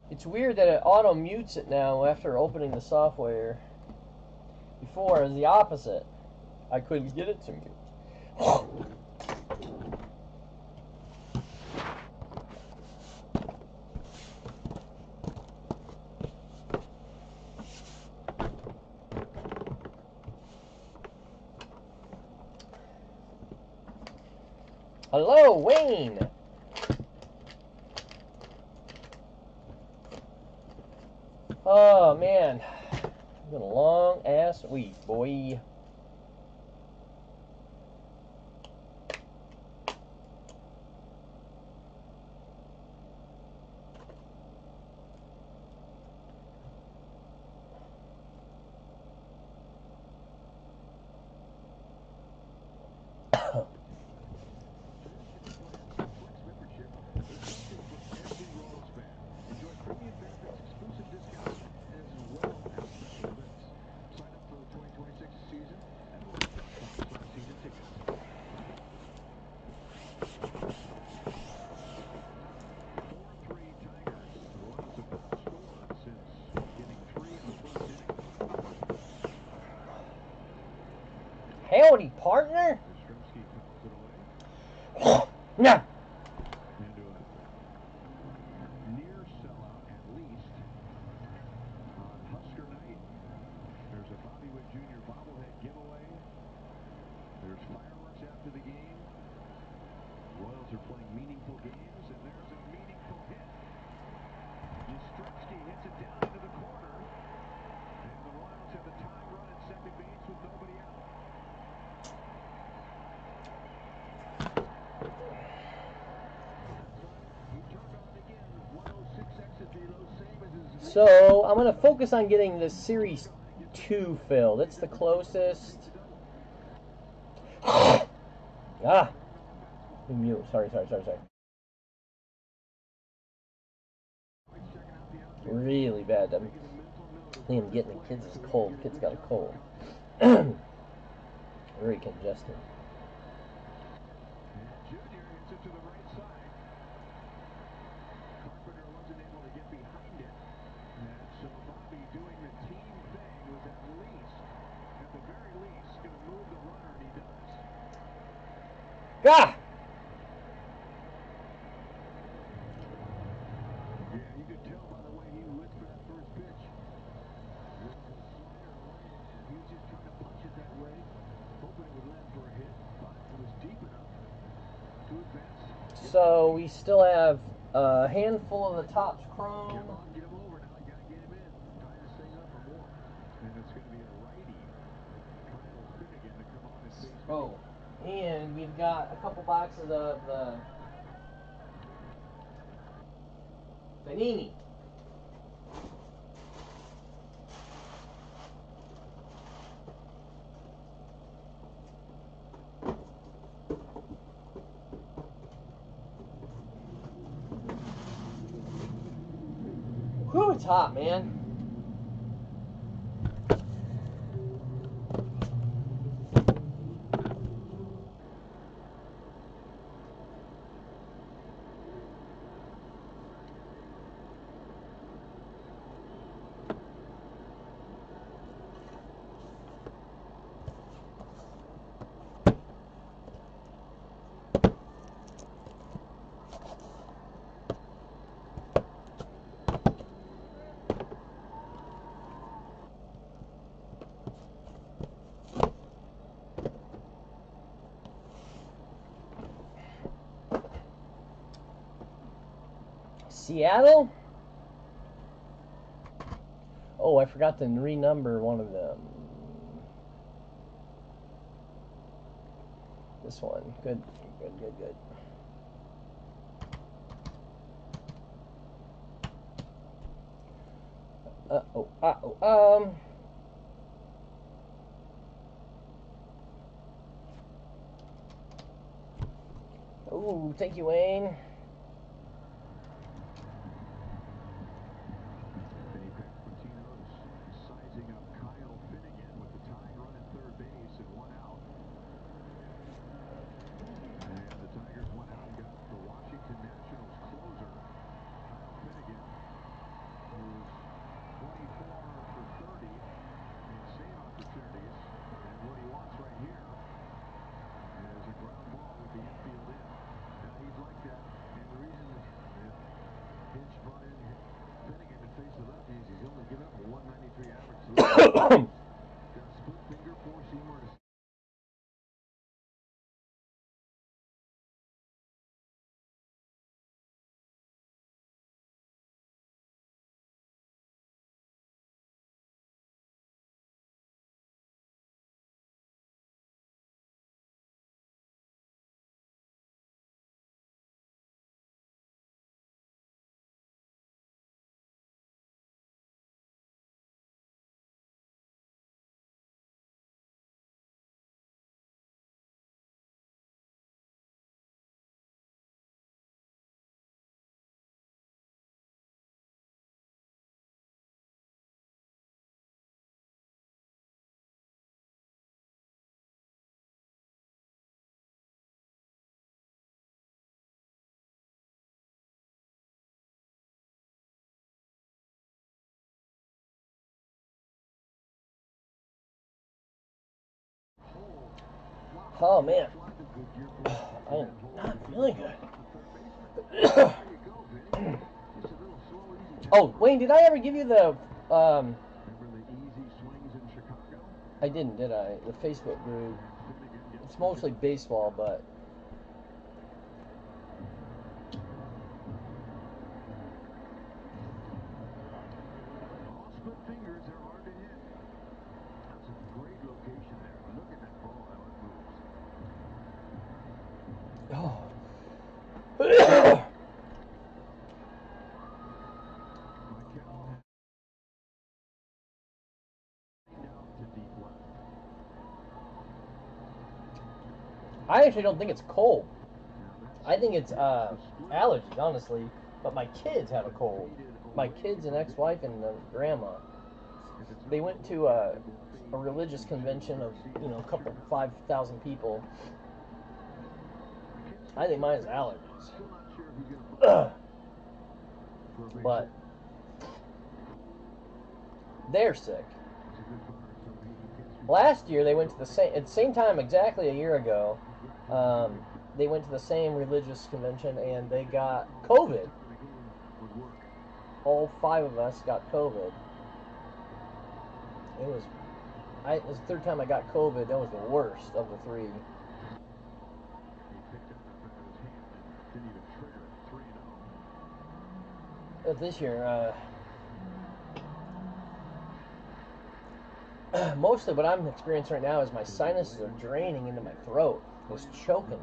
It's weird that it auto mutes it now after opening the software. Before, it was the opposite. I couldn't get it to mute. Hello, Wayne. Oh man, it's been a long ass week, boy. Howdy, partner. No. Near sellout at least on Husker night. There's a Bobby Witt Jr. bobblehead giveaway. There's fireworks after the game. Royals are playing meaningful games, and there's a meaningful hit. Yastrzemski hits it down into the corner, and the Royals have the tying run at second base with nobody out. So I'm gonna focus on getting the Series 2 filled. It's the closest. Ah, mute. Sorry. Really bad. I think I'm getting the kids a cold. The kids got a cold. Very congested. Junior hits it to the right side. Carpenter wasn't able to get behind it. And so Bobby doing the team thing was at the very least, going to move the runner, and he does. Ah! Yeah, you could tell by the way he went for that first pitch. With the slider away, and he was just trying to punch it that way, hoping it would land for a hit, but it was deep enough to advance. So we still have a handful of the Topps Chrome. Get him over now. You got to get him in. Tie this thing up for more. And it's going to be a righty, Kyle Finnegan, to come on and face. Oh, and we've got a couple boxes of the Panini. Whew, it's hot, man. Seattle? Oh, I forgot to renumber one of them. This one. Good. Ooh, thank you, Wayne. Sizing up Kyle Finnegan with the tying run at third base and one out. And the Tigers went out and got the Washington Nationals closer, Kyle Finnegan. split finger four-seamer to Oh man, I am not feeling good. Oh, Wayne, did I ever give you the remember the easy swings in Chicago? I didn't, did I? The Facebook group. It's mostly baseball, but All split fingers are hard to hit. That's a great location there. Look at that ball, how it moves. oh. Michael down to deep left. I actually don't think it's cold. I think it's allergies, honestly. But my kids have a cold. My kids and ex-wife and grandma. They went to a religious convention of a couple 5,000 people. I think mine is allergies. Still not sure if he's going to put for a base But hit. they're sick. It's a good runner, so he gets Last year they went to the same time exactly a year ago. They went to the same religious convention and they got COVID. the game would work. All 5 of us got COVID. It was the third time I got COVID. That was the worst of the 3. He picked up that bat in his hand and didn't even trigger it. 3-0. But this year, mostly what I'm experiencing right now is my sinuses are draining into my throat. It's choking me.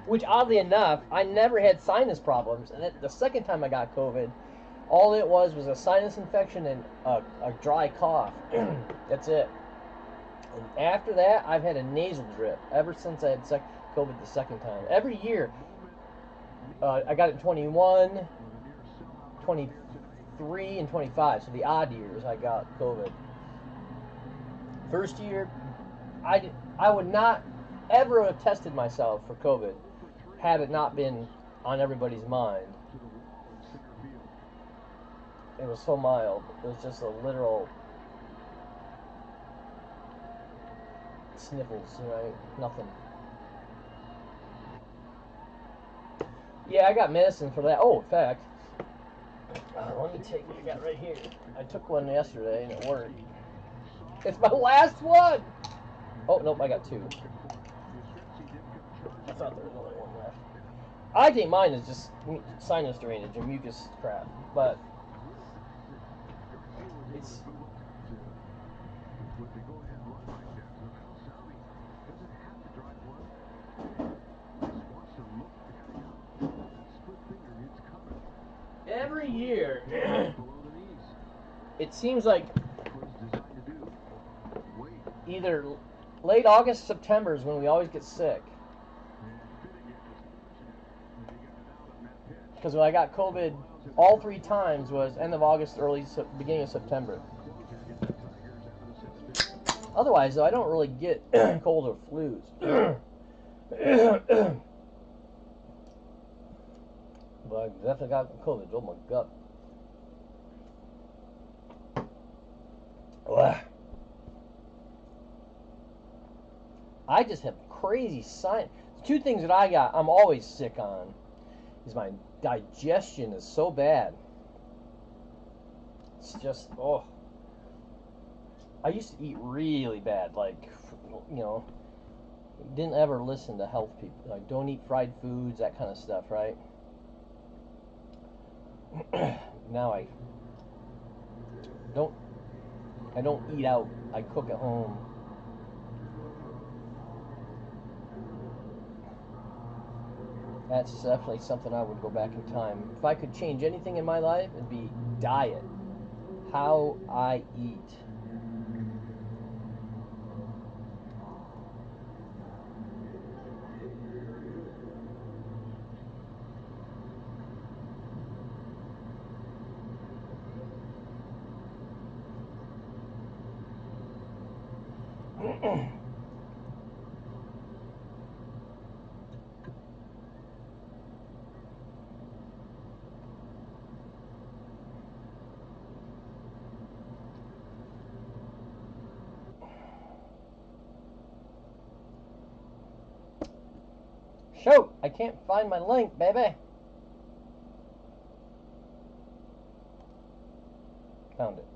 Which, oddly enough, I never had sinus problems. And the second time I got COVID, all it was a sinus infection and a dry cough. That's it. And after that, I've had a nasal drip ever since I had COVID the second time. Every year, I got it in 21, 23, and 25. So the odd years, I got COVID. First year, I would not ever have tested myself for COVID had it not been on everybody's mind. To the wall in center field. It was so mild. It was just a literal sniffles, right? Nothing. Yeah, I got medicine for that. Oh, in fact, let me take what I got right here. I took one yesterday and it worked. It's my last one! Oh, nope, I got 2. I thought there was only one left. I think mine is just sinus drainage and mucus crap, but it's With the go-ahead run like that, so now Salvi doesn't have to drive one. Just wants to look batting out. That split finger, it's coming. every year. Below the knees. It seems like That's what it's designed to do. Wait. either late August, September is when we always get sick. And Finnegan was fortunate that he got it out on that pitch. Because when I got COVID, all 3 times was end of August, beginning of September. Closer gets the Tigers out of the 6th inning. Otherwise, though, I don't really get cold or flus. But I definitely got COVID. Oh my god. Ugh. I just have crazy sinus. 2 things that I got, I'm always sick on. is my digestion is so bad. It's just, oh. I used to eat really bad, like, you know, didn't ever listen to health people. Like, don't eat fried foods, that kind of stuff, right? Now I don't eat out. I cook at home. That's definitely something I would go back in time. If I could change anything in my life, it'd be diet. How I eat. Shoot! I can't find my link, baby. Found it.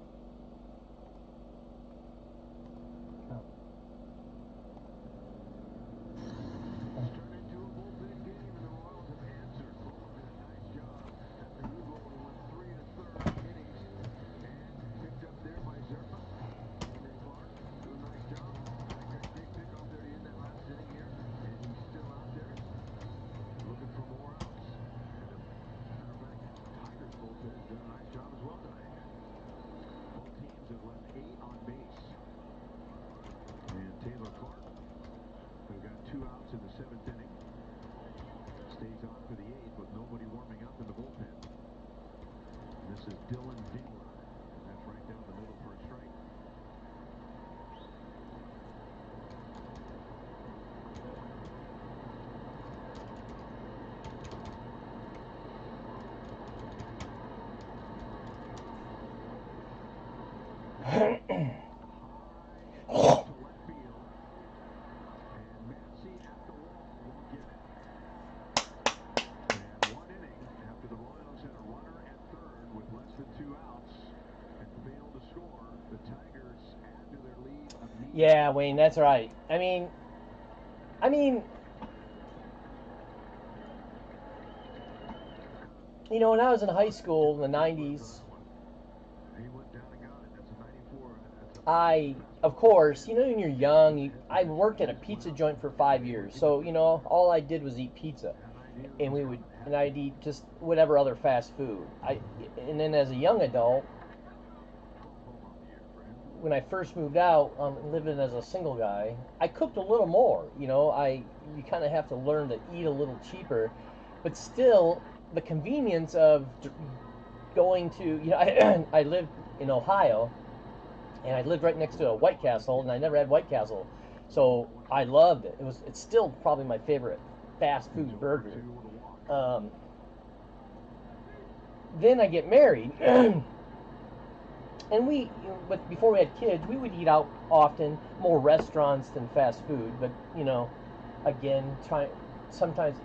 Yeah, Wayne, that's right. I mean, you know, when I was in high school in the 90s, of course, you know, when you're young, I worked at a pizza joint for 5 years. So, you know, all I did was eat pizza. And I'd eat just whatever other fast food. And then as a young adult, when I first moved out, living as a single guy, I cooked a little more. You know, you kind of have to learn to eat a little cheaper, but still, the convenience of going to, you know, I lived in Ohio, and I lived right next to a White Castle, and I never had White Castle, so I loved it. It's still probably my favorite fast food burger. Then I get married. And but before we had kids, we would eat out often, more restaurants than fast food. But you know, again, sometimes,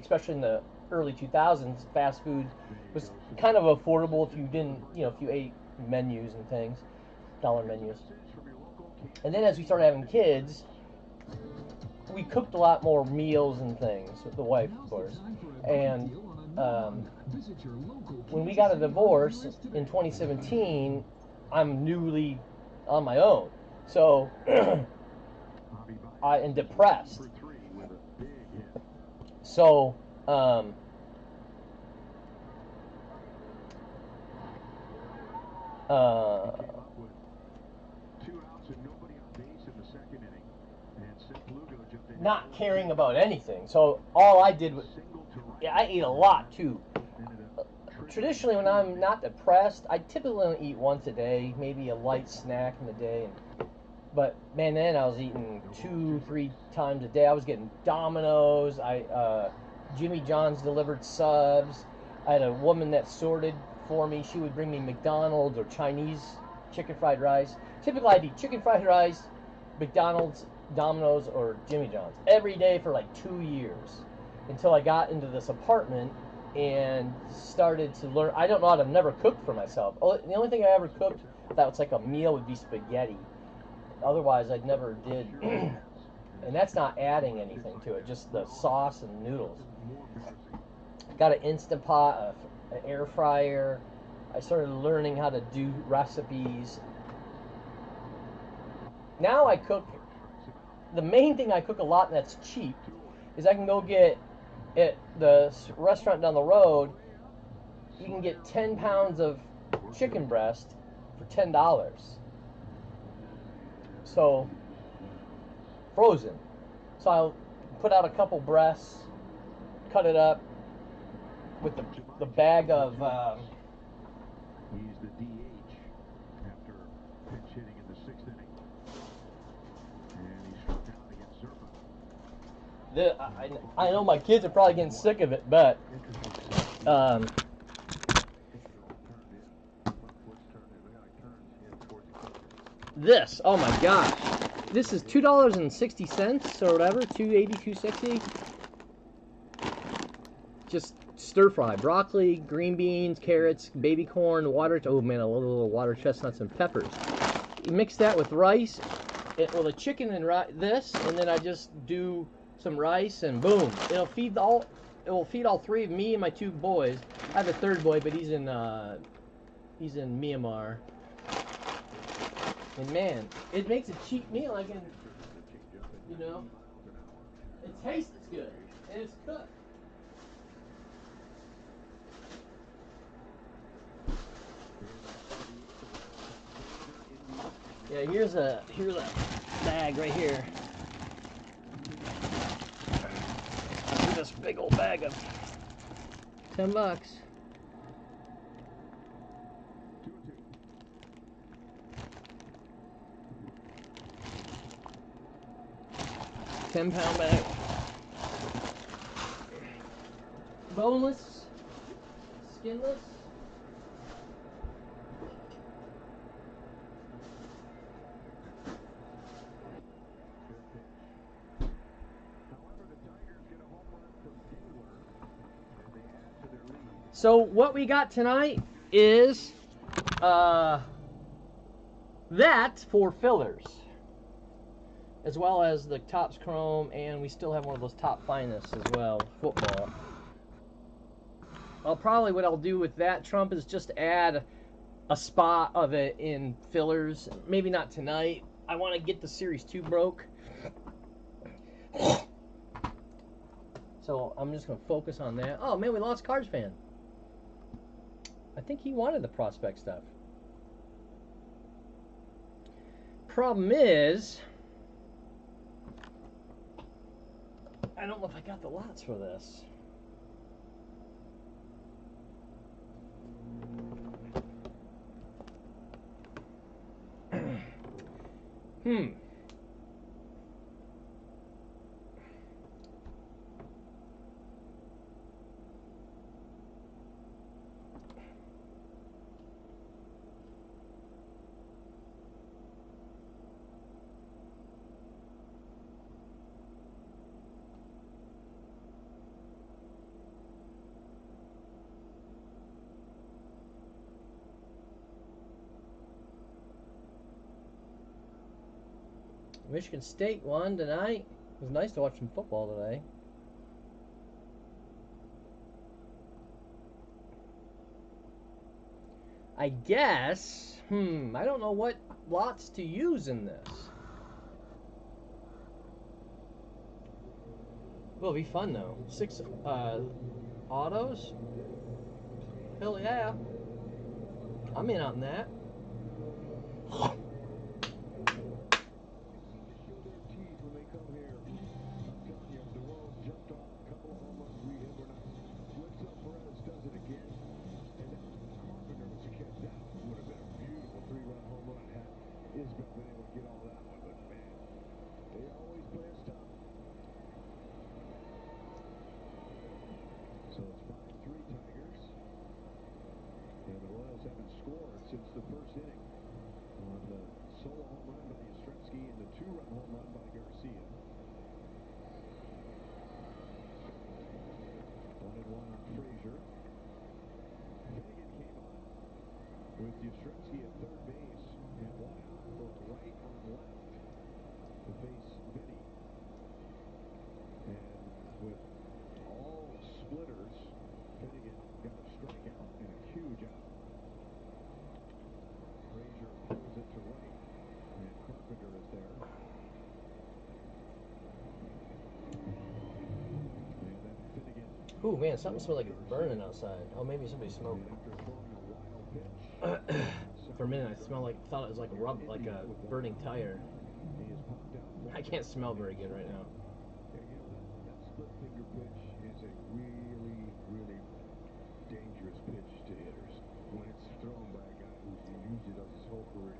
especially in the early 2000s, fast food was kind of affordable if you didn't, you know, if you ate menus and things, dollar menus. And then as we started having kids, we cooked a lot more meals and things with the wife, of course. And when we got a divorce in 2017, I'm newly on my own, so I am depressed. So not caring about anything. So all I did was, yeah, I ate a lot too. Traditionally, when I'm not depressed, I typically only eat once a day, maybe a light snack in the day. But man, then I was eating 2-3 times a day. I was getting Domino's. Jimmy John's delivered subs. I had a woman that sorted for me. She would bring me McDonald's or Chinese chicken fried rice. Typically, I'd eat chicken fried rice, McDonald's, Domino's, or Jimmy John's every day for like 2 years, until I got into this apartment and started to learn. I don't know how to never cook for myself. The only thing I ever cooked that was like a meal would be spaghetti. Otherwise, I never did. And that's not adding anything to it, just the sauce and noodles. Got an Instant Pot, an air fryer. I started learning how to do recipes. Now I cook. The main thing I cook a lot, and that's cheap, is I can go get at the restaurant down the road. You can get 10 pounds of chicken breast for $10. So frozen. So I'll put out a couple breasts, cut it up with the bag of. He's the DH after pinch hitting in the 6th inning. And he struck out against Zerpa. I know my kids are probably getting sick of it, but this, oh my gosh, this is $2.60 or whatever, $2.80, $2.60. Just stir fry broccoli, green beans, carrots, baby corn, water. Oh man, a little water chestnuts and peppers. You mix that with rice, with a chicken and this, and then I just do some rice and boom, it will feed all 3 of me and my 2 boys. I have a 3rd boy, but he's in Myanmar. And man, it makes a cheap meal. I can, it tastes good and it's cooked. Yeah, here's a bag right here. This big old bag of $10. 10-pound bag. Boneless, skinless. So what we got tonight is that for fillers, as well as the Topps Chrome, and we still have one of those Top Finest as well, football. What I'll do with that Trump is just add a spot of it in fillers. Maybe not tonight. I want to get the Series 2 broke. So I'm just going to focus on that. Oh man, we lost Cards Fan. I think he wanted the prospect stuff. Problem is, I don't know if I got the lots for this. Michigan State won tonight. It was nice to watch some football today. I guess, I don't know what lots to use in this. Will be fun though. 6 autos. Hell yeah. I'm in on that. So it's 5-3 Tigers. And the Royals haven't scored since the first Ooh, man, something smells like it's burning outside. Oh, maybe somebody's smoking. For a minute, I thought it was like a burning tire. I can't smell very good right now. That split finger pitch is a really, really dangerous pitch to hitters when it's thrown by a guy who usually does his whole career.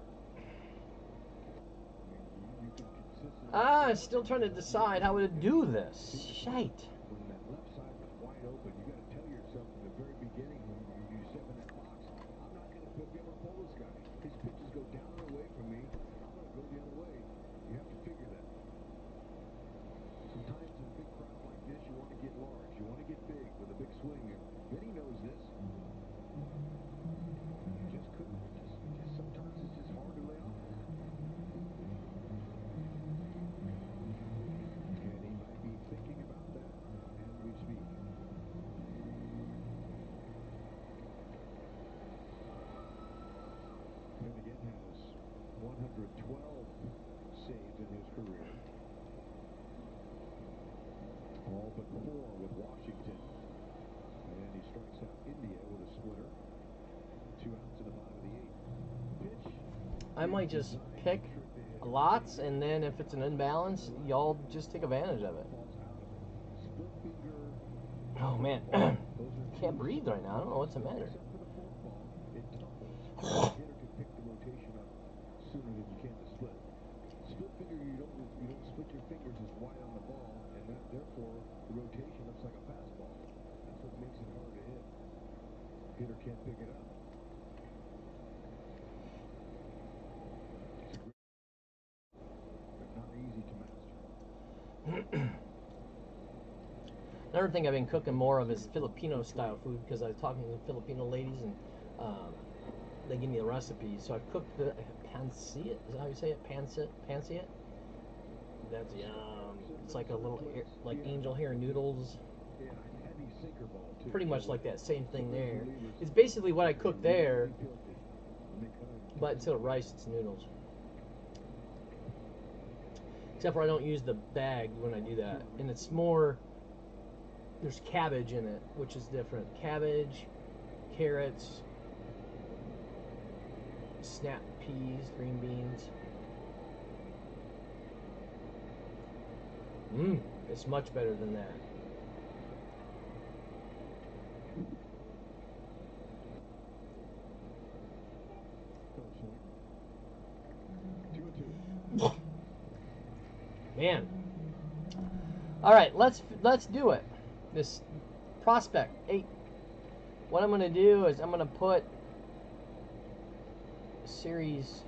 You can consistently. I'm still trying to decide how to do this. Shite. When that left side was wide open, you got to tell yourself from the very beginning when you step in that box, I'm not going to be able to pull this guy. His pitches go down and away from me. I'm going to go the other way. You have to figure that. Sometimes in a big crowd like this, you want to get large. You want to get big with a big swing. And Benny knows this. You just couldn't. Just sometimes it's just hard to lay off of that. And he might be thinking about that as we speak. Finnegan has 112 saves in his career. All but 4 with Washington. And he strikes out India with a splitter. 2 outs in the bottom of the 8th. Pitch. I might just pick lots, and then if it's an imbalance, y'all just take advantage of it. Split finger. Oh, man. Can't breathe right now. I don't know what's the matter. Except for the forkball, it tumbles. The hitter can pick the rotation up sooner than you can the split. Split finger, you don't split your fingers as wide on the ball, and that therefore the rotation looks like a fastball. That's what makes it hard to hit. Hitter can't pick it up. But not easy to master. Another thing I've been cooking more of is Filipino style food, because I was talking to Filipino ladies and they give me the recipe. So I've cooked the pancit. Is that how you say it? Pancit. That's yum. It's like a little like angel hair noodles. Yeah, heavy sinker ball too. Pretty much like that same thing there. It's basically what I cooked there, but instead of rice, it's noodles. Except for I don't use the bag when I do that, and it's more. There's cabbage in it, which is different. Cabbage, carrots, snap peas, green beans. It's much better than that. Man. All right, let's do it. This prospect 8. What I'm going to do is I'm going to put series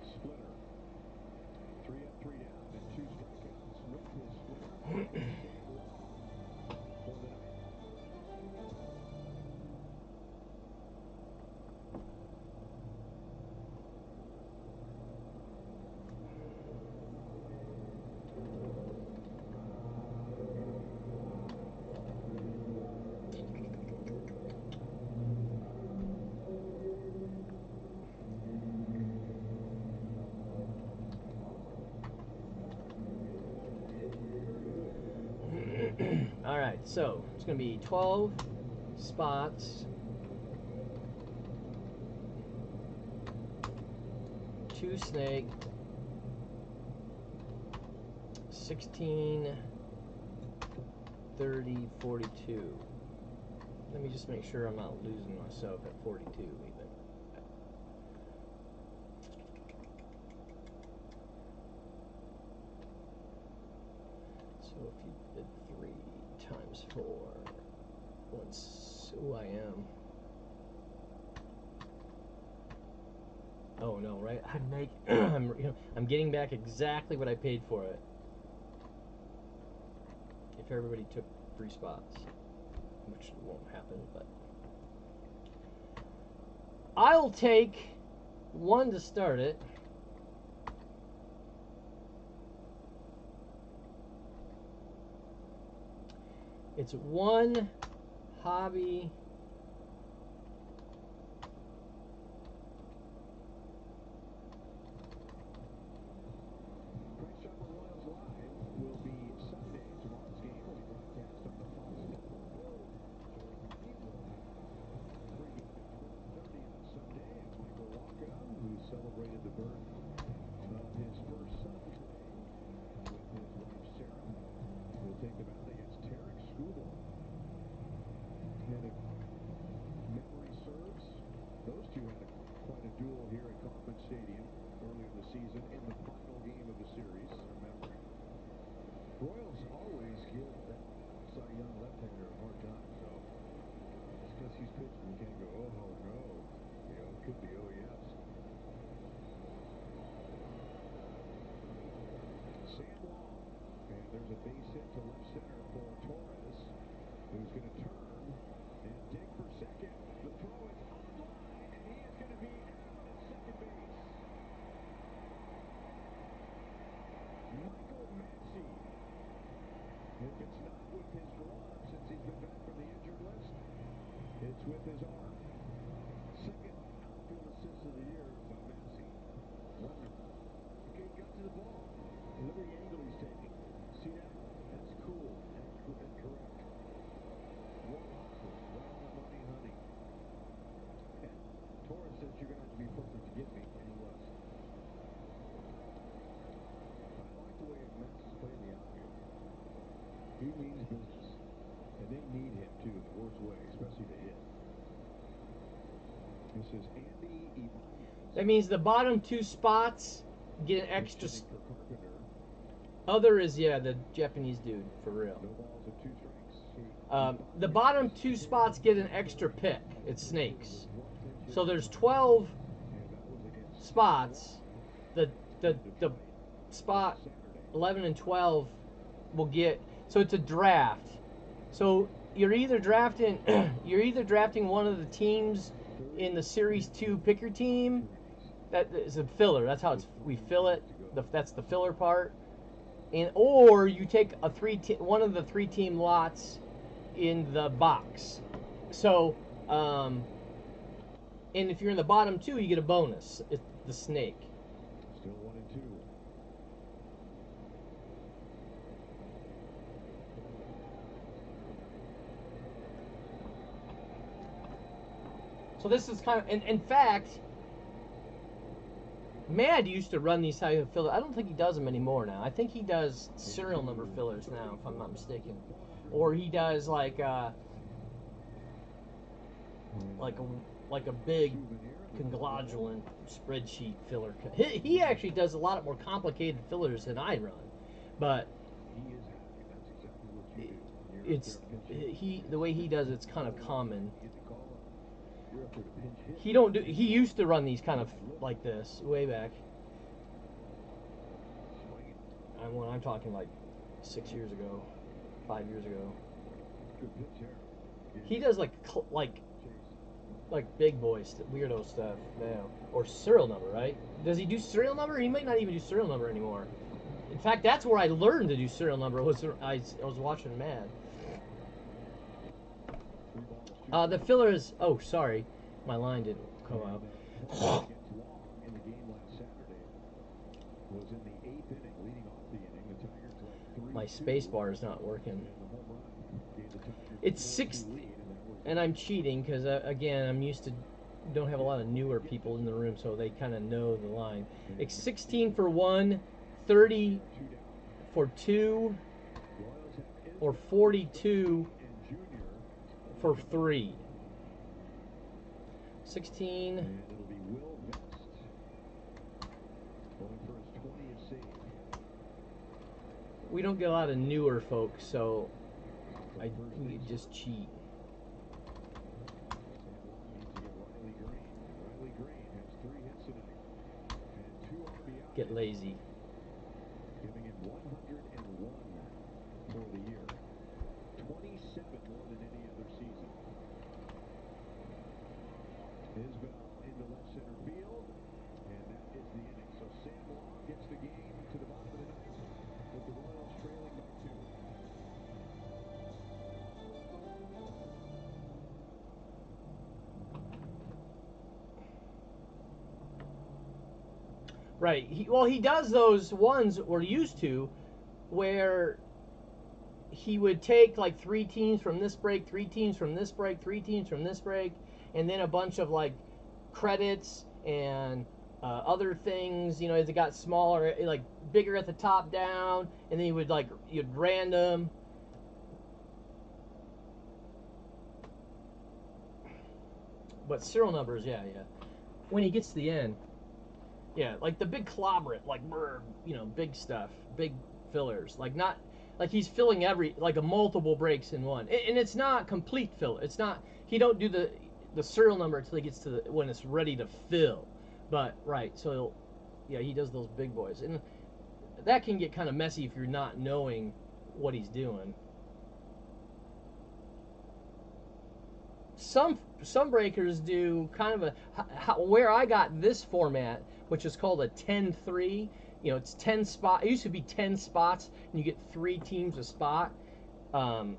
Splitter. 3 up, 3 down, and 2 strikeouts with his splitter. For the night. All right, so it's going to be 12 spots, 2 snake, 16, 30, 42. Let me just make sure I'm not losing myself at 42 even. So if you did 3 times 4, what's who I am? Oh no, right? I'm getting back exactly what I paid for it. If everybody took 3 spots. which won't happen, but I'll take 1 to start it. It's 1 hobby. Will be Sunday. Tomorrow's game will be broadcast on the Fox Network. Pregame at 12:30 on Sunday as Michael Walker, who celebrated the birth of his first son today with his wife Sarah, will take the mound against Tarek Skubal. And if memory serves, those two had quite a duel here at Kauffman Stadium early in the season in the final game of the series. Remember. Royals always give that Cy Young left-hander a hard time, so just because he's pitching, you can't go, oh no. You know, it could be oh yes. Sam Long, and there's a base hit to left center for Torres, who's going to turn and dig for second. The throw is offline, and he is going to be out at second base. Michael Massey. If it's not with his glove since he's been back from the injured list, it's with his arm. Second outfield assist of the year by Massey. Wonderful. Okay, got to the ball. And look at the angle he's taking. See that? That's cool and correct. One hopper, right on the money, honey. And Torres says you're going to have to be perfect to get me, and he was. I like the way Max is playing the outfield. He means business. And they need him, too, in the worst way, especially to hit. This is Andy Ibanez. That means the bottom 2 spots get an extra. Other is, yeah, the Japanese dude, for real. No balls and 2 strikes. The bottom 2 spots get an extra pick. It's snakes. So there's 12 spots. The spot 11 and 12 will get. So it's a draft. So you're either drafting one of the teams in the Series 2 picker team. That is a filler. That's how we fill it. That's the filler part. Or you take one of the 3-team lots in the box. So, and if you're in the bottom 2, you get a bonus. It's the snake. Still 1 and 2. So this is kind of, in fact, Mad used to run these type of fillers. I don't think he does them anymore now. I think he does serial number fillers now, if I'm not mistaken, or he does like a big conglomerate spreadsheet filler. He actually does a lot more complicated fillers than I run, but it's the way he does it's kind of common. He used to run these kind of like this way back. When I'm talking like 6 years ago, 5 years ago. He does like big boy weirdo stuff now, or serial number, right? Does he do serial number? He might not even do serial number anymore. In fact, that's where I learned to do serial number. I was watching Mad. The filler is. Oh, sorry, my line didn't come out. In the game last Saturday was in the 8th inning, leading off the inning. The Tigers led 3-2. My space bar is not working. And the home run gave the Tigers It's 6, and I'm cheating because again I'm used to. Don't have a lot of newer people in the room, so they kind of know the line. It's 16 for 1, 30 for 2, or 42 for 3. 16. And it'll be Will Vest going for his 20th save. We don't get a lot of newer folks, so we just cheat. Riley Green has 3 hits tonight and 2 RBIs. Get lazy. Giving him 101 for the year. 27 more than any other Right. He does those ones we're used to, where he would take like 3 teams from this break, 3 teams from this break, 3 teams from this break, and then a bunch of like credits and other things. You know, as it got smaller, like bigger at the top down, and then you'd random. But serial numbers, yeah. When he gets to the end, yeah, like the big clobberate, like big stuff, big fillers, like not like he's filling like a multiple breaks in one, and it's not complete fill. It's not. He don't do the serial number until he gets to when it's ready to fill. But right, so he does those big boys, and that can get kind of messy if you're not knowing what he's doing. Some breakers do kind of where I got this format, which is called a 10-3. You know, it's 10 spot. It used to be 10 spots, and you get 3 teams a spot. I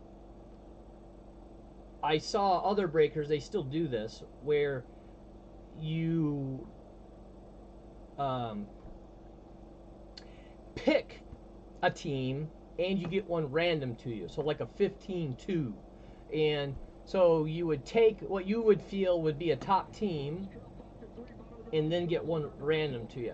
saw other breakers, they still do this, where you pick a team and you get one random to you. So like a 15-2. And so you would take what you would feel would be a top team and then get one random to you.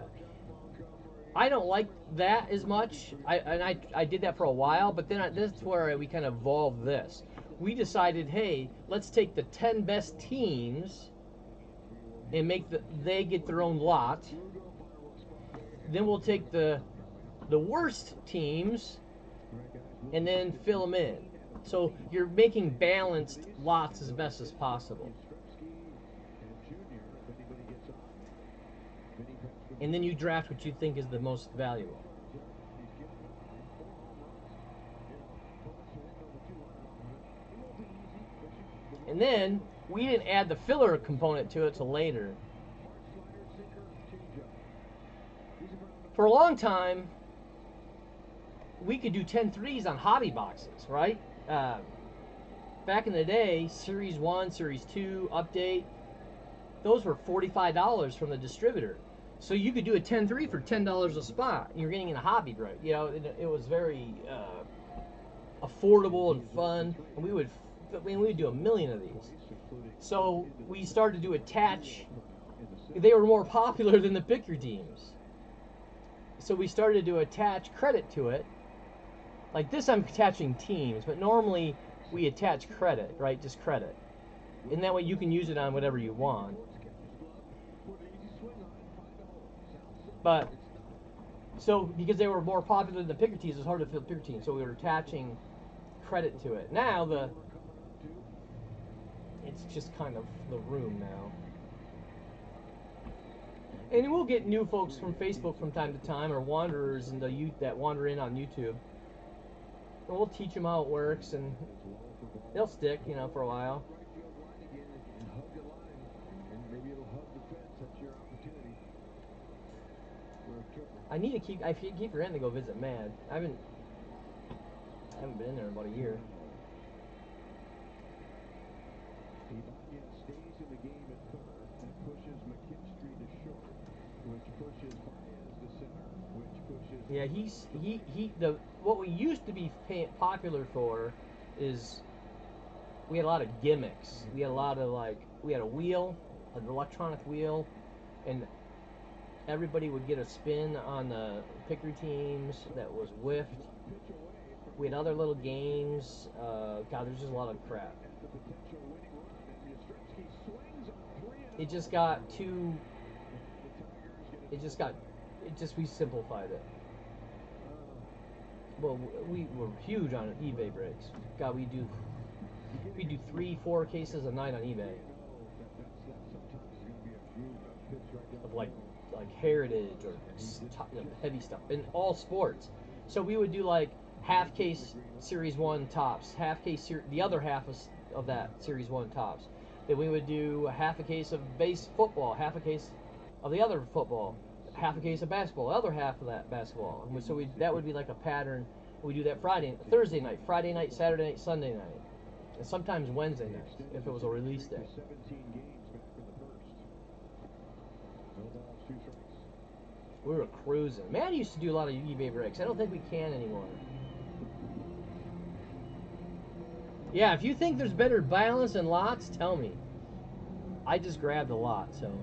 I don't like that as much. I did that for a while, but then that's where we kind of evolved this. We decided, hey, let's take the 10 best teams and they get their own lot. Then we'll take the worst teams and then fill them in. So you're making balanced lots as best as possible. And then you draft what you think is the most valuable. And then we didn't add the filler component to it till later. For a long time, we could do 10-3s on hobby boxes, right? Back in the day, Series 1, Series 2, Update, those were $45 from the distributor. So you could do a 10-3 for $10 a spot. And you're getting in a hobby break. You know, it was very affordable and fun. And we would do a million of these. So we started to attach. They were more popular than the picker teams. So we started to attach credit to it. Like this, I'm attaching teams, but normally we attach credit, right? Just credit. And that way you can use it on whatever you want. But, so because they were more popular than the picker teams, it was hard to fill picker teams, so we were attaching credit to it. Now, it's just kind of the room now. And we'll get new folks from Facebook from time to time, or wanderers that wander in on YouTube. And we'll teach them how it works, and they'll stick, for a while. I keep forgetting to go visit Mad. I haven't been in there in about a year. Stays in the game at third and pushes McKinstry to short, which pushes Baez to center, which pushes. What we used to be popular for is we had a lot of gimmicks. We had a lot of we had a wheel, an electronic wheel, and everybody would get a spin on the picker teams that was whiffed. We had other little games. There's just a lot of crap. We simplified it. Well, we were huge on eBay breaks. God, we do 3-4 cases a night on eBay of like heritage or heavy stuff in all sports. So we would do like half case Series 1 tops, half case the other half of that Series 1 tops. Then we would do half a case of base football, half a case of the other football, half a case of basketball, the other half of that basketball. And so that would be like a pattern. We do that Thursday night, Friday night, Saturday night, Sunday night, and sometimes Wednesday night if it was a release day. 17 games back in the first. No balls, 2 strikes. We were cruising. Man, I used to do a lot of eBay breaks. I don't think we can anymore. Yeah, if you think there's better balance in lots, tell me. I just grabbed a lot, so.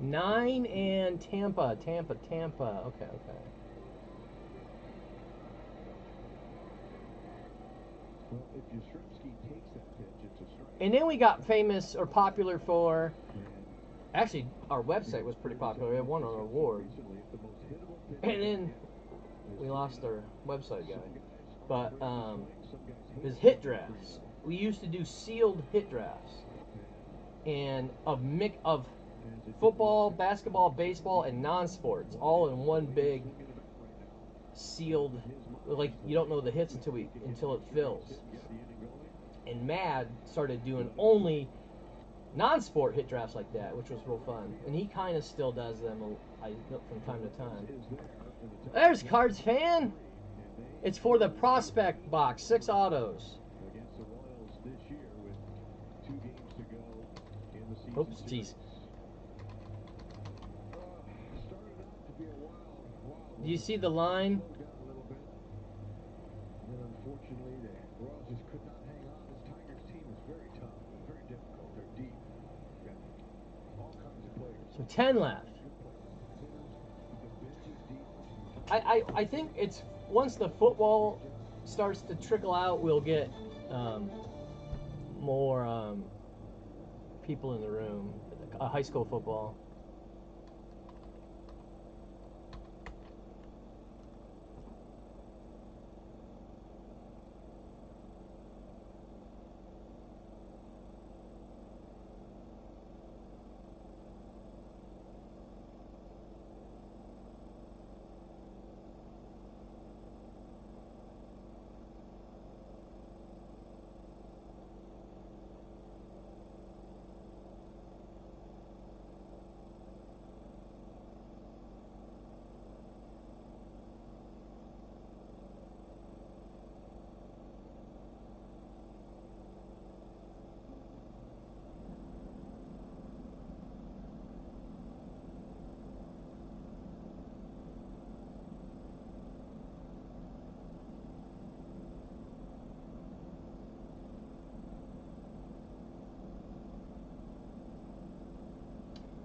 Nine and Tampa. Okay. Well, if Yastrzemski takes that pitch, it's a strike. And then we got famous or popular for. Actually, our website was pretty popular. It won an award. And then we lost our website guy. But his hit drafts. We used to do sealed hit drafts. And of football, basketball, baseball, and non-sports, all in one big sealed. Like, you don't know the hits until it fills. And Mad started doing only non-sport hit drafts like that, which was real fun. And he kind of still does them from time to time. There's Cards Fan. It's for the prospect box, 6 autos. Oops, jeez. Do you see the line? Unfortunately, the Royals just could not hang on. This Tigers team is very tough, very difficult. They're deep. Got all kinds of players. So 10 left. I think it's once the football starts to trickle out, we'll get more people in the room. High school football.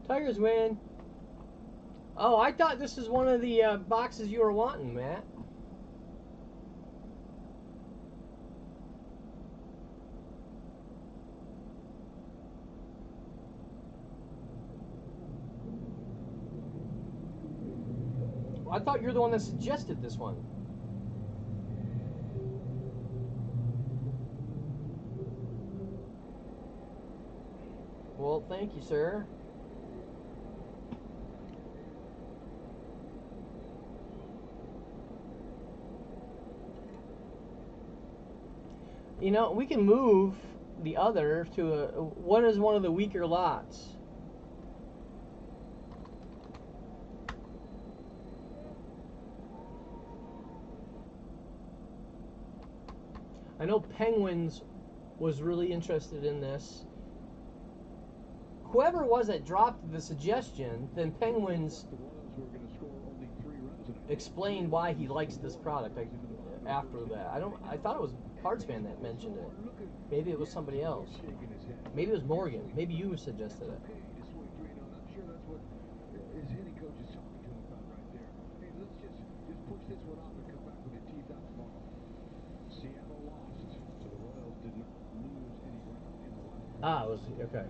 Tigers win. Oh, I thought this was one of the boxes you were wanting, Matt. I thought you're the one that suggested this one. Well, thank you, sir. You know, we can move the other to what is one of the weaker lots? I know Penguins was really interested in this. Whoever was that dropped the suggestion, then Penguins explained why he likes this product after that. I thought it was Cards Fan that mentioned it. Maybe it was somebody else. Maybe it was Morgan. Maybe you suggested it. Ah, it was okay.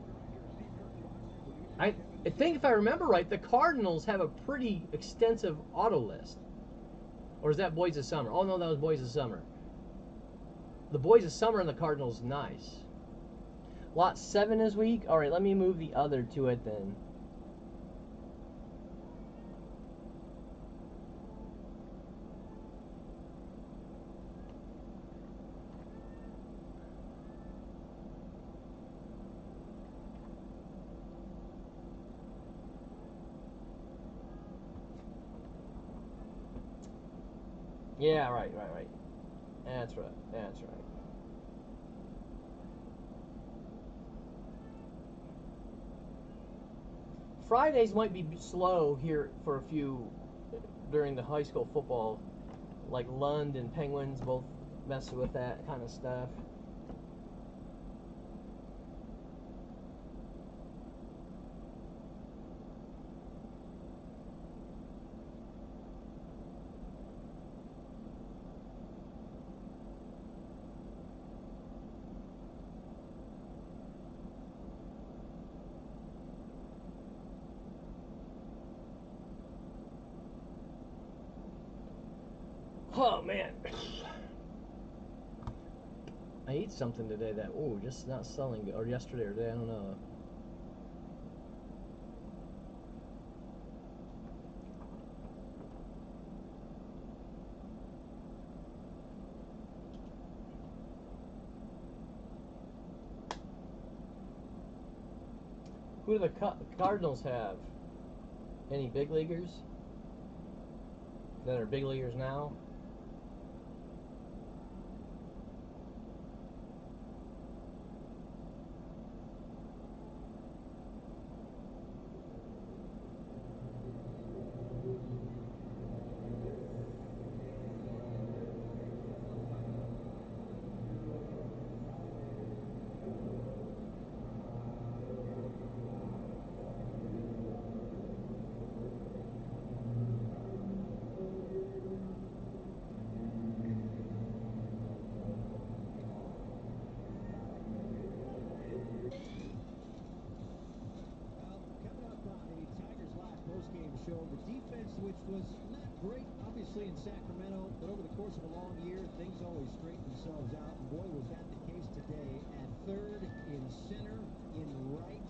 I think if I remember right, the Cardinals have a pretty extensive auto list. Or is that Boys of Summer? Oh no, that was Boys of Summer. The Boys of Summer and the Cardinals, nice. Lot 7 is weak. All right, let me move the other to it then. Yeah, right. That's right. Fridays might be slow here for a few during the high school football, like Lund and Penguins both mess with that kind of stuff. Oh man, I ate something today that just not selling good, or yesterday or today, I don't know. Who do the Cardinals have? Any big leaguers that are big leaguers now? Show the defense, which was not great, obviously, in Sacramento, but over the course of a long year, things always straighten themselves out. And boy, was that the case today. At third, in center, in right,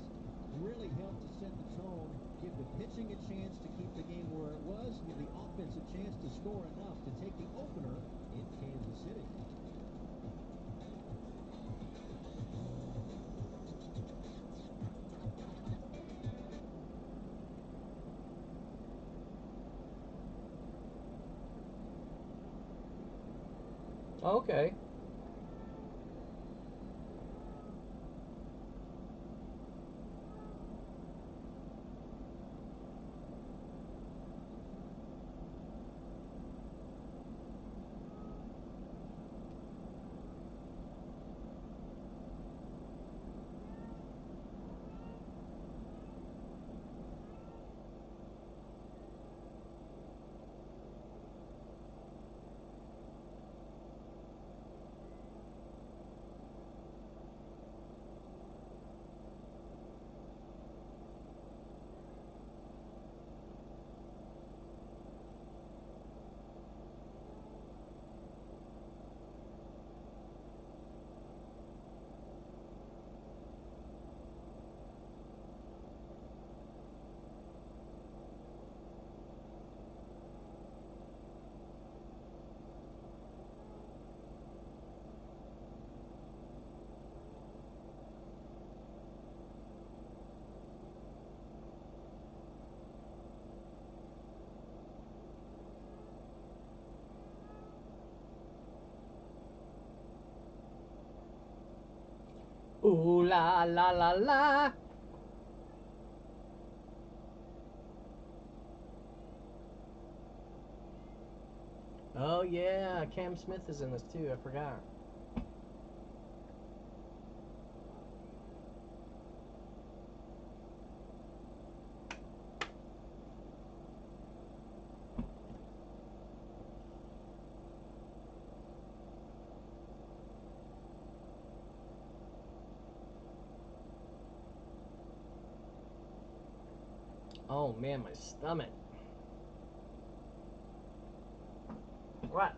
really helped to set the tone, give the pitching a chance to keep the game where it was, give the offense a chance to score enough to take the opener in Kansas City. Okay. Ooh la la la la. Oh yeah, Cam Smith is in this too. I forgot. Oh man, my stomach. What?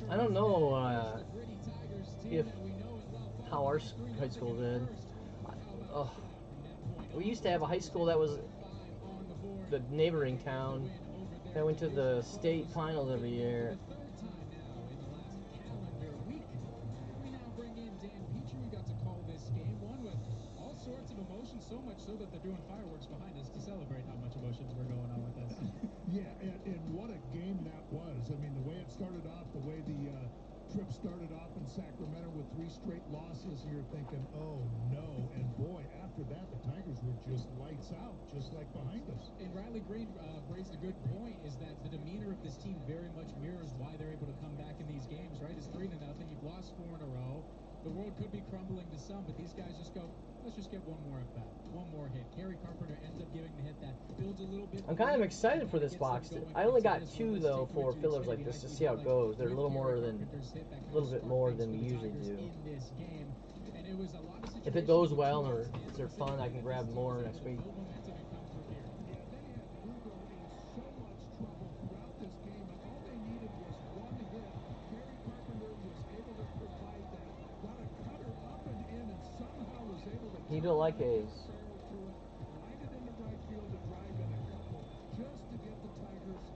I don't know if how our high school did. Oh, we used to have a high school that was the neighboring town that went to the state finals every year. Sorts of emotion, so much so that they're doing fireworks behind us to celebrate how much emotions were going on with this. Yeah, and what a game that was. I mean, the way it started off, the way the trip started off in Sacramento with 3 straight losses, and you're thinking, oh no. And boy, after that, the Tigers were just lights out, just like behind us. And Riley Green raised a good point, is that the demeanor of this team very much mirrors why they're able to come back in these games, right? It's 3-0. You've lost 4 in a row. The world could be crumbling to some, but these guys just go, let's just get one more at bat, one more hit. Gary Carpenter ends up giving the hit that builds a little bit. I'm kind of excited for this box. I only got 2 though for fillers like this to see how it goes. They're a little bit more than we usually do. If it goes well or if they're fun, I can grab more next week. He don't like A's. Lined it into right field to drive in a couple, just to get the Tigers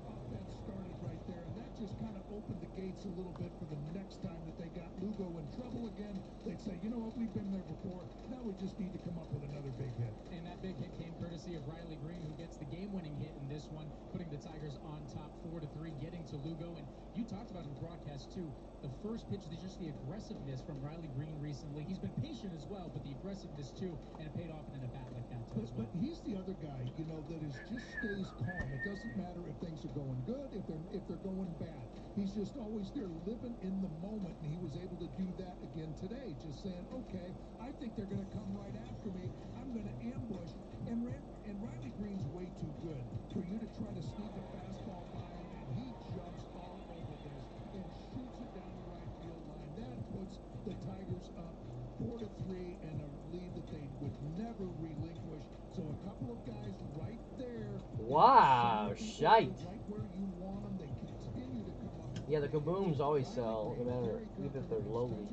offense started right there, and that just kind of opened the gates a little bit for the next time that they got Lugo in trouble again. They'd say, you know what, we've been there before. Now we just need to come up with another big hit. And that big hit came courtesy of Riley Green, who gets the game-winning hit in this one, putting the Tigers on top 4-3, getting to Lugo. And you talked about in the broadcast too, the first pitch, just the aggressiveness from Riley Green recently. He's been patient as well, but the aggressiveness too, and it paid off in a bat like that too as well. But he's the other guy, you know, that is just stays calm. It doesn't matter if things are going good, if they're going bad. He's just always there, living in the moment, and he was able to do that again today. Just saying, okay, I think they're going to come right after me. I'm going to ambush. And Riley Green's way too good for you to try to sneak a fastball by him, and he jumps all over this and shoots it down the right field line. That puts the Tigers up 4-3 and a lead that they would never relinquish. So a couple of guys right there. Wow, shite. Right where you want them. They continue to come up. Yeah, the kabooms always sell, no matter even if they're lowly.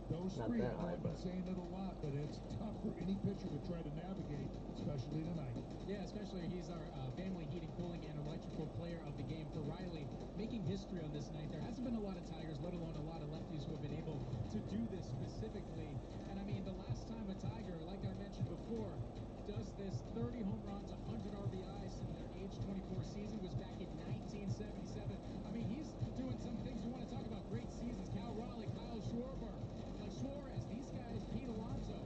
Those Not three, that I know high, I've been but saying it a lot, but it's tough for any pitcher to try to navigate, especially tonight. Yeah, especially he's our family heating, cooling, and electrical player of the game. For Riley, making history on this night. There hasn't been a lot of Tigers, let alone a lot of lefties, who have been able to do this specifically. And I mean, the last time a Tiger, like I mentioned before, does this 30 home runs, 100 RBIs in their age 24 season was back in 1977. I mean, he's doing some things. You want to talk about great seasons. Cal Raleigh, Kyle Schwarber, like Suarez, these guys, Pete Alonso.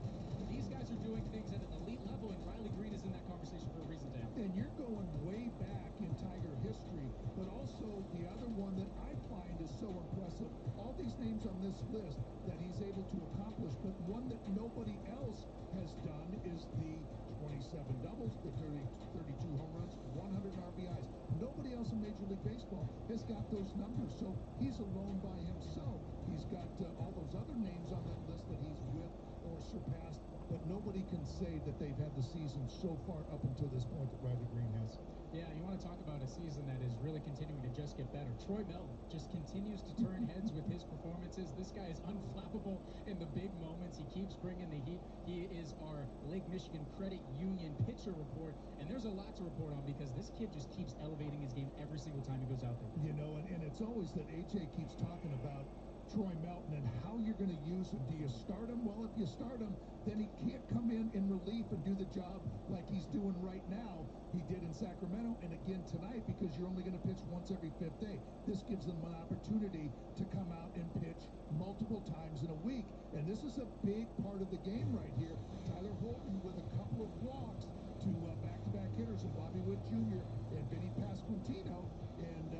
These guys are doing things at an elite level, and Riley Green is in that conversation for a reason, Dan. And you're going way back in Tiger history, but also the other one that I find is so impressive. All these names on this list that he's able to accomplish, but one that nobody else has done is the 27 doubles, the 32 home runs, 100 RBIs. Nobody else in Major League Baseball has got those numbers, so he's alone by himself. He's got all those other names on that list that he's with or surpassed, but nobody can say that they've had the season so far up until this point that Riley Green has. Yeah, you want to talk about a season that is really continuing to just get better. Troy Melton just continues to turn heads with his performances. This guy is unflappable in the big moments. He keeps bringing the heat. He is our Lake Michigan Credit Union pitcher report, and there's a lot to report on because this kid just keeps elevating his game every single time he goes out there. You know, and it's always that AJ keeps talking about Troy Melton and how you're going to use him. Do you start him? Well, if you start him, then he can't come in relief and do the job like he's doing right now. He did in Sacramento and again tonight because you're only going to pitch once every 5th day. This gives them an opportunity to come out and pitch multiple times in a week. And this is a big part of the game right here. Tyler Holton with a couple of walks to back-to-back hitters, and Bobby Wood Jr. and Vinny Pasquantino. And,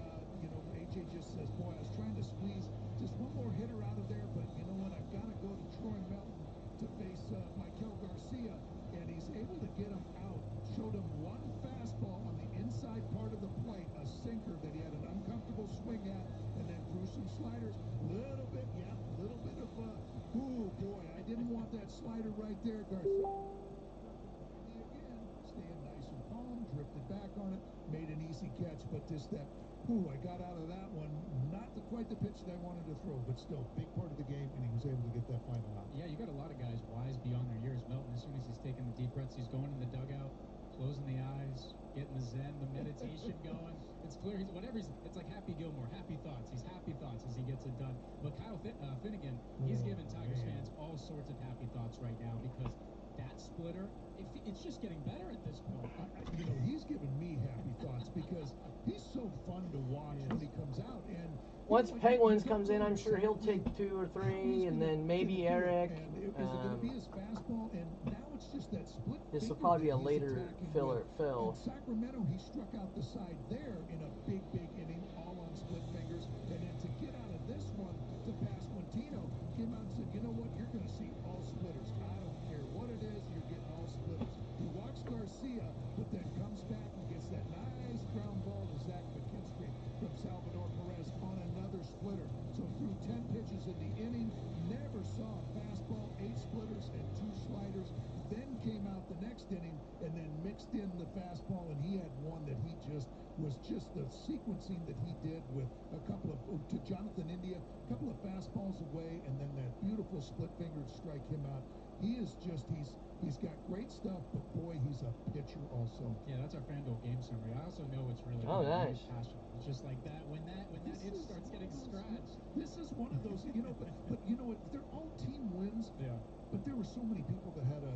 you know, AJ just says, boy, I was trying to squeeze just one more hitter out of there, but you know what? I've got to go to Troy Melton to face Michael Garcia, and he's able to get him out. Showed him one fastball on the inside part of the plate, a sinker that he had an uncomfortable swing at, and then threw some sliders. Little bit of, ooh, boy, I didn't want that slider right there, Garcia. Again, staying nice and calm, drifted back on it, made an easy catch, but just that, ooh, I got out of that one. Not quite the pitch that I wanted to throw, but still, big part of the game, and he was able to get that final out. Yeah, you got a lot of guys wise beyond their years. Melton, as soon as he's taking the deep breaths, he's going in the dugout, closing the eyes, getting the zen, the meditation going. It's clear it's like Happy Gilmore, happy thoughts. He's happy thoughts as he gets it done. But Kyle Finnegan, he's giving Tigers fans all sorts of happy thoughts right now because that splitter, it's just getting better at this point. He's giving me happy thoughts because he's so fun to watch when he comes out. And once Penguins comes in, I'm sure he'll take 2 or 3, and then maybe Eric. And is it going to be his fastball? And now it's just that split. This will probably be a later fill. In Sacramento, he struck out the side there in a big inning, all on split fingers. And then to get out of this one to pass Quintino, came out and said, you know what, you're going to see all splitters. I don't care what it is, you're getting all splitters. He walks Garcia, but then comes back and gets that nice ground ball to Zach McKinstry from Salvador Perez on another splitter. So through 10 pitches in the inning, never saw a fastball, 8 splitters and 2 sliders. Then came out the next inning and then mixed in the fastball, and he had one that he was just the sequencing that he did with a couple of to Jonathan India, a couple of fastballs away, and then that beautiful split-fingered strike him out. He is just he's got great stuff, but boy, he's a pitcher also. Yeah, that's our FanDuel game summary. I also know it's really nice. passionate. It's just like that when that itch starts getting scratched. This is one of those, but you know what? They're all team wins. Yeah. But there were so many people that had a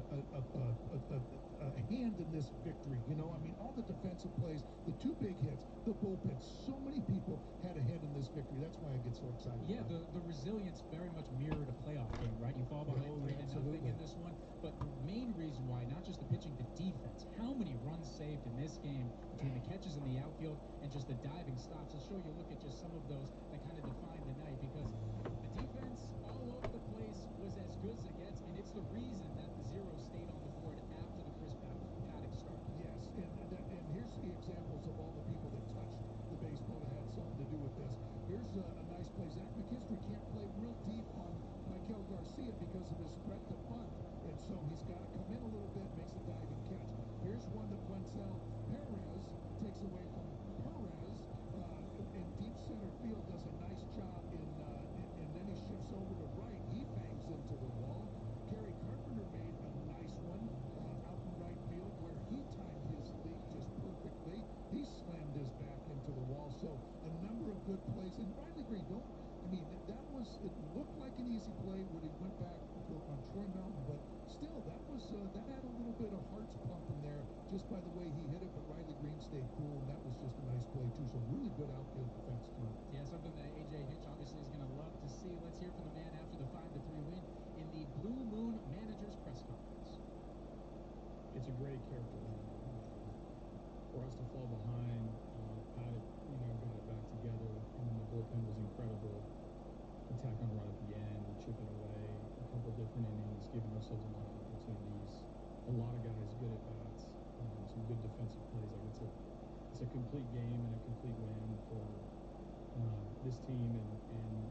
hand in this victory. I mean, all the defensive plays, the 2 big hits, the bullpen. So many people had a hand in this victory. That's why I get so excited. Yeah, about the resilience very much mirrored a playoff game, right? You fall behind 3-0 in this one, but the main reason why, not just the pitching, the defense. How many runs saved in this game between the catches in the outfield and just the diving stops? I'll show you a look at just some of those that kind of defined the night because the defense all over the place was as good as it gets, and it's the reason that the 0 stayed on the board after the Chris Paddock start. Yes, and here's the examples of all the people that touched the baseball that had something to do with this. Here's a nice play. Zach McKinstry can't play real deep on Michael Garcia because of his threat to bunt, and so he's got to come in a little bit, makes a diving catch. Here's one that Wenzel Perez takes away from Perez in deep center field, does a nice job and then he shifts over to right. He bangs into the wall. Gary Carpenter made a nice one out in right field where he timed his leap just perfectly. He slammed his back into the wall. So a number of good plays. And Riley Green, it looked like an easy play when he went back on Troy Melton, but still, that had a little bit of heart's pumping there just by the way he hit it. But Riley Green stayed cool, and that was just a nice play too. So really good outfield defense tonight. Yeah, something that AJ Hinch obviously is going to love to see. Let's hear from the man after the 5-3 win in the Blue Moon Managers press conference. It's a great character win. For us to fall behind, Paddock, got it back together, and then the bullpen was incredible. Attacking right at the end, chipping away a couple different innings, giving ourselves a lot of opportunities. A lot of guys good at bats, some good defensive plays. Like it's a complete game and a complete win for this team, and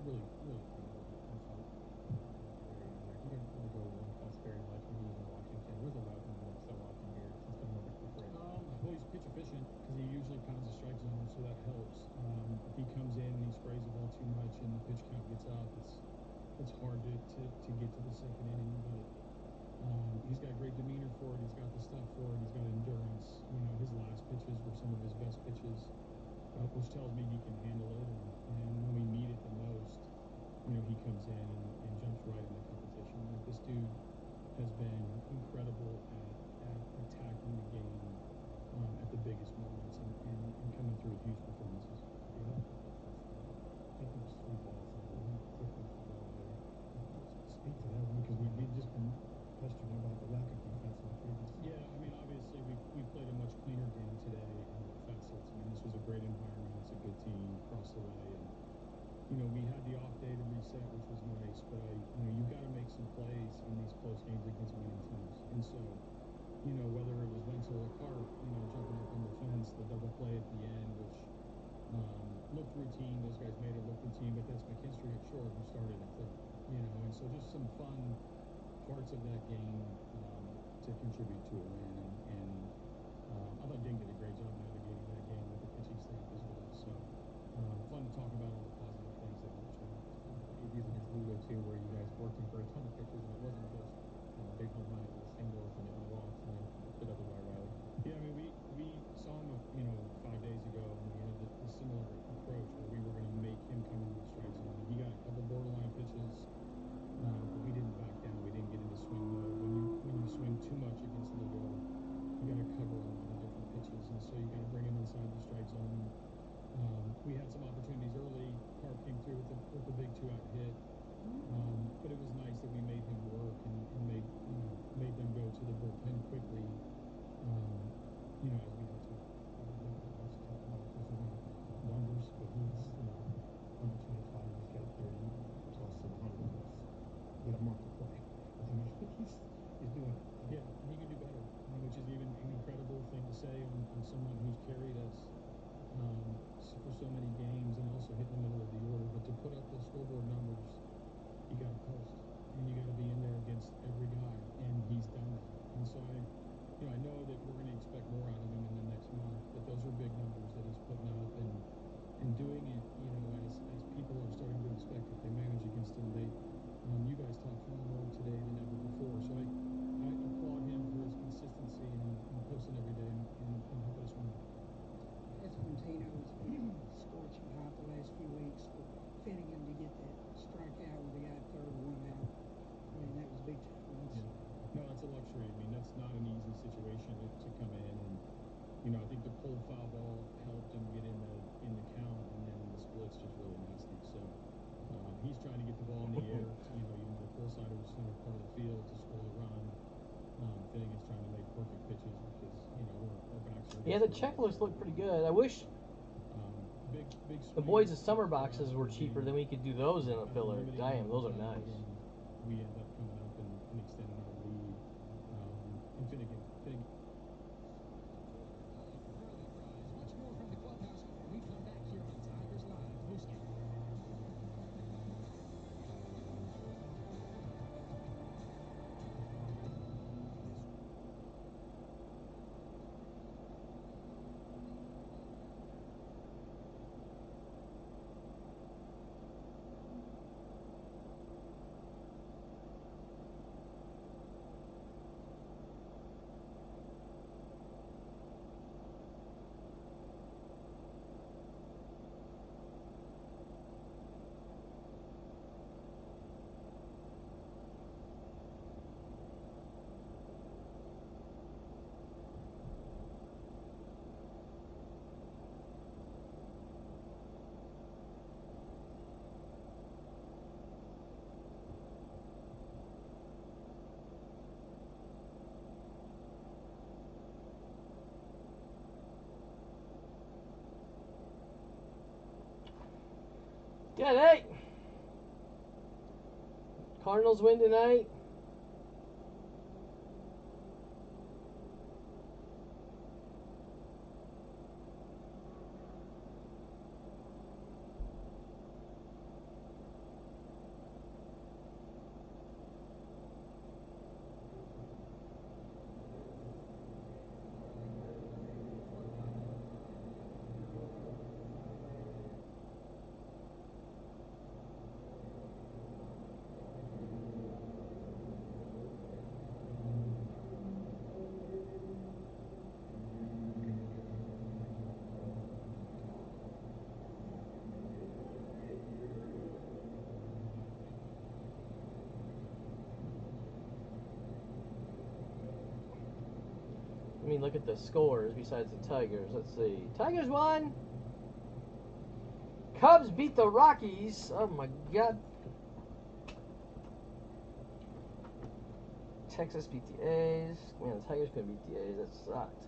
really proud of Barry. Like you gotta go walk past Barry Life when he was in Washington. Where's the loud number? Start watching here since coming over to the break. Well, he's pitch efficient because he usually pounds the strike zone, so that helps. If he comes in and he sprays the ball too much and the pitch count gets up, it's hard to get to the second inning. But he's got great demeanor for it. He's got the stuff for it. He's got endurance. His last pitches were some of his best pitches, which tells me he can handle it. And when we need it the most, he comes in and jumps right in the competition. Like this dude has been incredible at attacking the game at the biggest moments and coming through with huge performances. Yeah. I think there's 3 balls and he took off the ball there. Speak to that one because we've just been pestering about the lack of defense in the previous. Yeah, I mean, obviously we played a much cleaner game today in the facets. I mean, this was a great environment. It's a good team across the way, and we had the off day to reset, which was nice. But you've got to make some plays in these close games against winning teams, and so. Whether it was Wenzel or Carp, jumping up on the fence, the double play at the end, which looked routine. Those guys made it look routine, but that's McKinstry at short who started at third, and so just some fun parts of that game to contribute to a win. And I thought Ding did a great job talk about all the positive things that we've achieved. It is against Lugo too, where you guys worked him for a ton of pitches, and it wasn't just a big home run; it was singles, and it went walks, and then put up by Riley. Yeah, I mean, we saw him, 5 days ago, and we had the similar approach where we were going to make him come into the strike zone. And he got a couple borderline pitches, but we didn't back down. We didn't get into swing mode. When you swing too much against Lugo, you got to cover a lot of different pitches, and so you got to bring him inside the strike zone. We had some opportunities early. Carp came through with the big 2-out hit, but it was nice that we made him work and made them go to the bullpen quickly. As we had to. Let's talk about those are not numbers, but he's under 25. He's got 30 plus and 100. He's got more to play. I mean, he's doing it. Yeah, he can do better, which is even an incredible thing to say on someone who's carried us for so many games and also hit in the middle of the order. But to put up those scoreboard numbers, you got to post, and you got to be in there against every guy, and he's done that. And so I know that we're going to expect more out of him in the next month, but those are big numbers that he's putting up and doing it, as people are starting to expect if they manage against him. You guys talked more today than ever before, so I applaud him for his consistency and posting every day and helping us win. Espantino's scorching hot the last few weeks. Finnegan to get that strikeout with the guy at third, 1 out. I mean, that was big time. No, that's a luxury. I mean, that's not an easy situation to come in, and I think the pulled foul ball helped him get in the count, and then the split's just really nasty. So he's trying to get the ball in the air. Even the pull side or center part of the field to score the run. Thing is trying to make perfect pitches because our backs are. Yeah, the checklists look pretty good. I wish big the boys' summer boxes were cheaper, then we could do those in a filler. Damn, those are nice. We end up coming up and extending our lead. And Finnegan. Early rise. Much more from the clubhouse when we come back here on Tigers Live postgame. G'day. Cardinals win tonight. Let me look at the scores besides the Tigers. Let's see. Tigers won. Cubs beat the Rockies. Oh my God. Texas beat the A's. Man, the Tigers couldn't beat the A's. That sucked.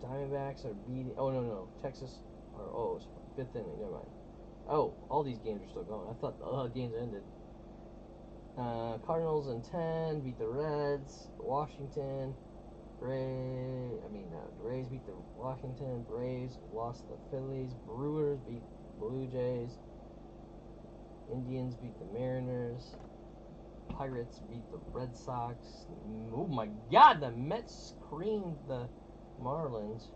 Diamondbacks are beating. Oh no. Texas are it's 5th inning. Never mind. Oh, all these games are still going. I thought the games ended. Cardinals in 10 beat the Reds. Washington. The Rays beat the Washington. Braves lost to the Phillies. Brewers beat Blue Jays. Indians beat the Mariners. Pirates beat the Red Sox. Oh my God, the Mets creamed the Marlins.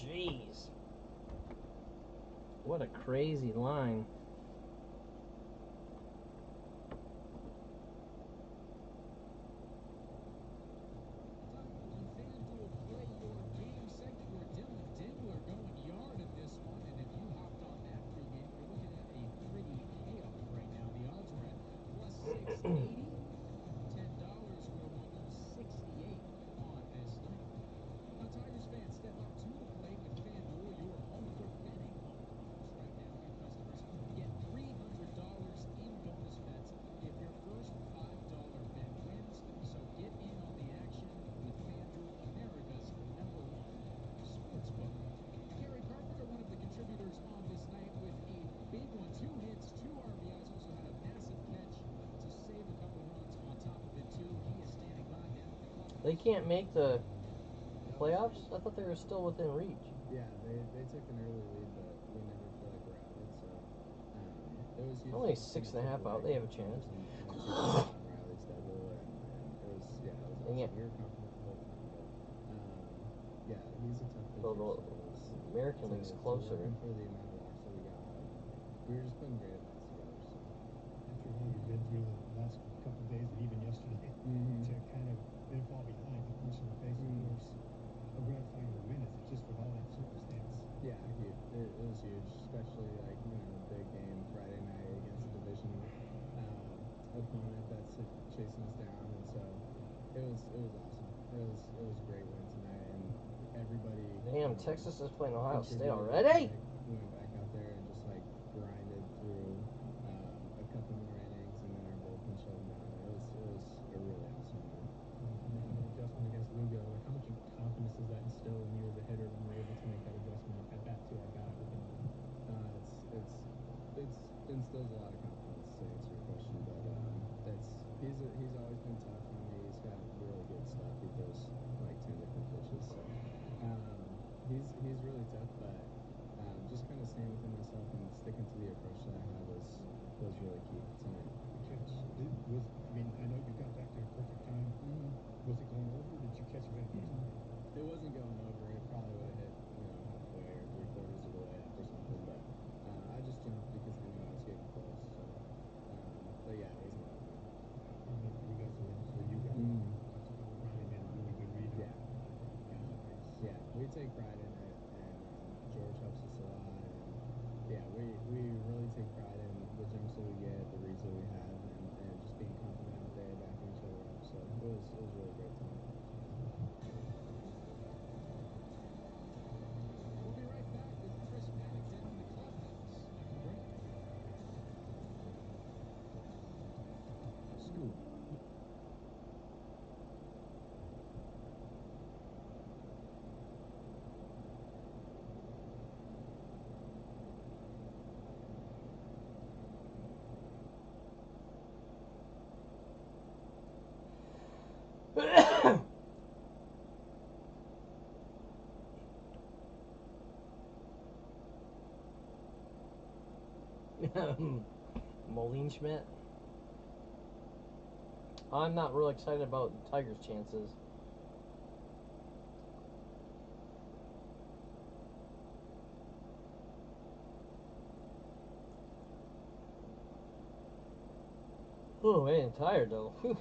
Jeez. What a crazy line. On FanDuel Play Your Game segment, where Dylan Dingler going yard in this one, and if you hopped on that pregame, you're looking at a pretty payoff right now. The odds are at plus 680. $10 where 168 on this night. Now, Tigers fans, step up to the plate with FanDuel, your home for betting on the Tigers. Right now, new customers get $300 in bonus bets if your first $5 bet wins. So get in on the action with FanDuel, America's #1 sportsbook. Kerry Carpenter, one of the contributors on this night with a big one. 2 hits, 2 RBIs, also had a massive catch to save a couple runs on top of it, too. He is standing by down at the clubhouse. They can't make the playoffs? I thought they were still within reach. Yeah, they took an early lead, but we never feel like we're out of it, so it was huge. Only 6.5 out. They have a chance. Riley's double, and it was awesome. Yeah. We were confident the whole time, but yeah, he's a tough pitcher. So the American League's closer. To for the amount of walks that we got, we were just putting great at bats together. So After how you've been through the last couple of days and even yesterday, to kind of then fall behind, to punch in the face, of course, a gratifying win. Is it just with all that circumstance? Yeah, huge. It was huge, especially like big game Friday night against a division opponent that's chasing us down, and so it was awesome. It was a great win tonight, and everybody. Damn, Texas is playing Ohio State contributed. already? We went back out there and just like grinded through a couple more innings, and then our bullpen shut them down. It was a really awesome win. Making the adjustment against Lugo, like how much confidence does that instill in you as a hitter when you're able to make that adjustment at bat to that guy within the league? It's instills a lot of confidence, to answer your question, but he's always been tough on me. He's got really good stuff. He throws like 10 different pitches, so he's really tough, but just kind of staying within myself and sticking to the approach that I had was really key tonight. The catch I know you got back there at perfect time. Was it going over, or did you catch it right at the time? It wasn't going over. It probably would have hit halfway or 3/4 of the way up or something, but I just jumped because I knew I was getting close. So but yeah, it wasn't over. You got some runs, so you got Riley made a really good read. Yeah. Got the base. Yeah, we take pride in it, and George helps us a lot, and yeah, we really take pride in the jumps that we get, the reads that we have, and just being confident out there, backing each other up. So it was really great tonight. We'll be right back with Chris Paddington in the clubhouse after the break. School. Moline Schmidt. I'm not real excited about the Tigers' chances. Oh man, tired though. Whew.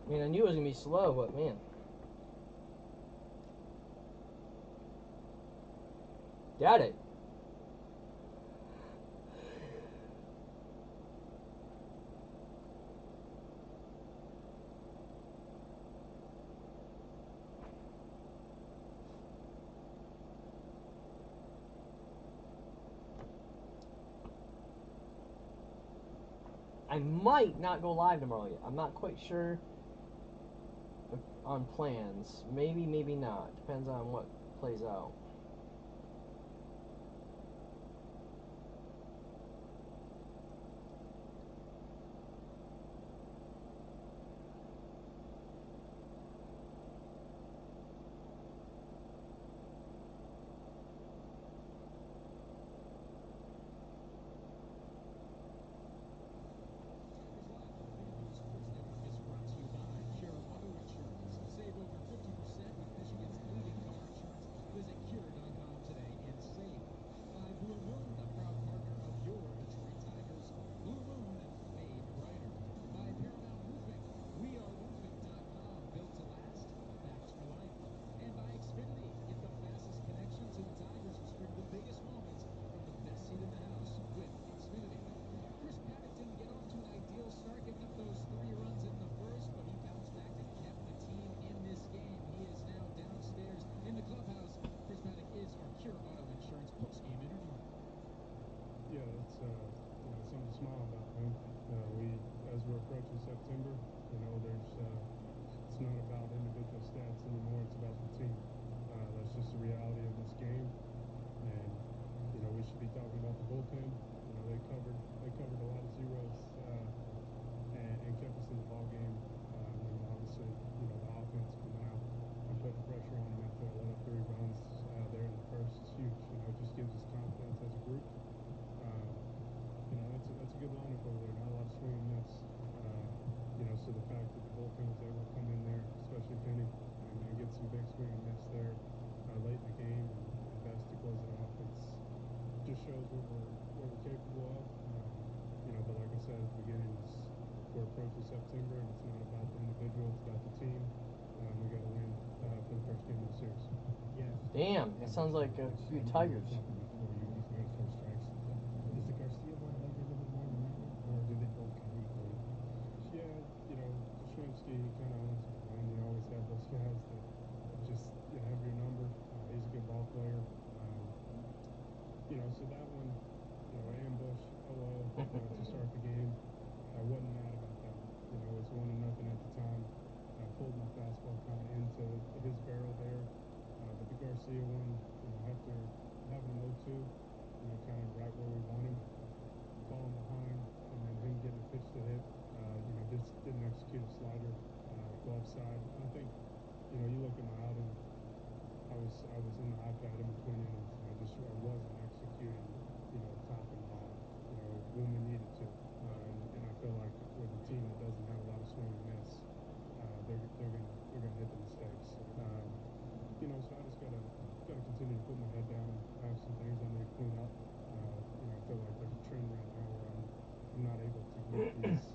I mean, I knew it was gonna be slow, but man. Got it. I might not go live tomorrow yet. I'm not quite sure on plans. Maybe, maybe not. Depends on what plays out. Save over 50% with Michigan's leading car insurance. Visit Cure.com today and save. By Blue Moon, a proud partner of your Detroit Tigers. Blue Moon, made brighter. By Paramount Roofing. We are roofing.com, built to last, backed for life. And by Xfinity, get the fastest connection to the Tigers and stream the biggest moments from the best seat in the house with Xfinity. Chris Paddock didn't get off to an ideal start, giving up those 3 runs in the first, but he bounced back and kept the team in this game. He is now downstairs in the clubhouse. Chris Paddock is our Cure Auto Insurance post-game interview. Yeah, that's something to smile about, man. As we're approaching September, it's not about individual stats anymore. It's about the team. That's just the reality of this game, and we should be talking about the bullpen. They covered a lot of zeros and kept us in the ball game. And then obviously, the offense coming out and putting pressure on them after I let up 3 runs there in the first is huge. It just gives us confidence as a group. That's a good lineup over there. Not a lot of swing and miss. So the fact that the bullpen was able to come in there, especially Penny, and get some big swing and miss there late in the game, and Best to close it off. It just shows what we're capable of. But like I said at the beginning, we're approaching September, and it's not about the individual; it's about the team. We got to win for the first game of the series. Yeah. Damn, it sounds like a few Tigers. Talking before you guys throw strikes. Is the Garcia one maybe a little bit more than that one, or do they both kind of equally? Yeah, Yastrzemski kind of owns my gun. You always have those guys that just have your number. He's a good ball player. So that one, ambush, to start the game. I wasn't mad about that one. It's 1-0 at the time. I pulled my fastball kind of into his barrel there. But the Garcia one, after having him 0-2, kind of right where we want him, falling behind, and then him getting a pitch to hit, just didn't execute a slider, glove side. And I think, you look at my outing, I was in the iPad in between innings, and I wasn't executing, top and bottom, when we needed to. And I feel like with a team that doesn't have a lot of swing and miss, they're gonna hit the mistakes. So I just gotta continue to put my head down. I have some things I need to clean up. I feel like there's a trend right now where I'm not able to get these,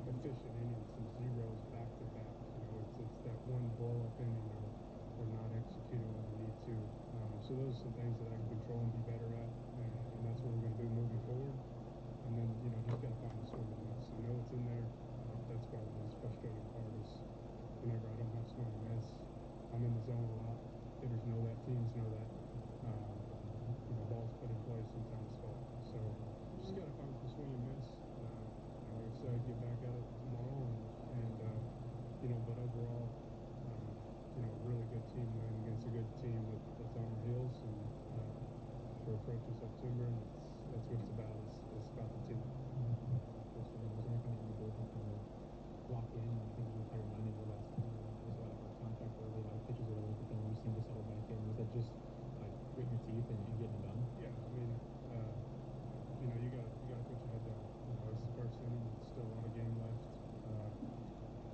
efficient innings and zeros back to back. It's that one blow up inning or not executing when we need to. So those are some things that I can control and be better at, and that's what we're going to do moving forward. And then, just got to find the swing and miss. I know it's in there. That's probably the frustrating part is whenever I don't have swing and miss, I'm in the zone a lot. Hitters know that. Teams know that. Balls put in play sometimes fall. So just got to find some swing and miss. Like I said, get back at it tomorrow, but overall, really good team win against a good team that's on our heels, and we're approaching September, and that's what it's about. It's about the team. Was there anything that you did to kind of lock in? I think you reminded me last time there was a lot of hard contact early, a lot of pitches that were a little bit down. You seemed to settle back in. Was that just like gritting your teeth and getting it done? Yeah, I mean, you gotta put your head down. It's the first inning. There's still a lot of game left.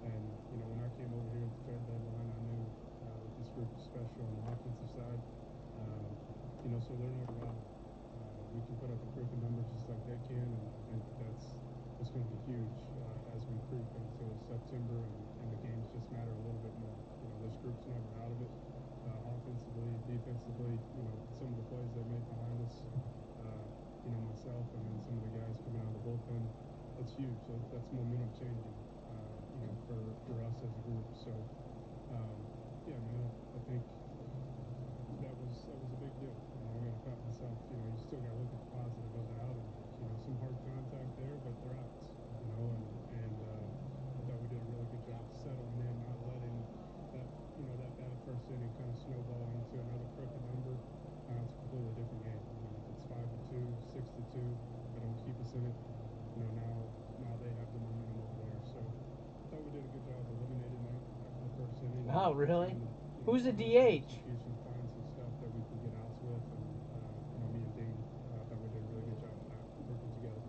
And when I came over here at the trade deadline, I knew that this group was special on the offensive side. So they're never out of it. We can put up a crooked number just like they can, and that's going to be huge as we creep into September, and the games just matter a little bit more. This group's never out of it. Offensively, defensively, some of the plays they made behind us, myself, and then some of the guys coming out of the bullpen, that's huge. That's momentum changing, for us as a group. So, yeah, man, I think that was a big deal. I got to pat myself. You still got to look at the positive of the outing. Some hard contact there, but they're outs. Oh, really? And, Who's the the DH? association find some stuff that we can get outs with, and me and Dane thought we did a really good job of that, working together.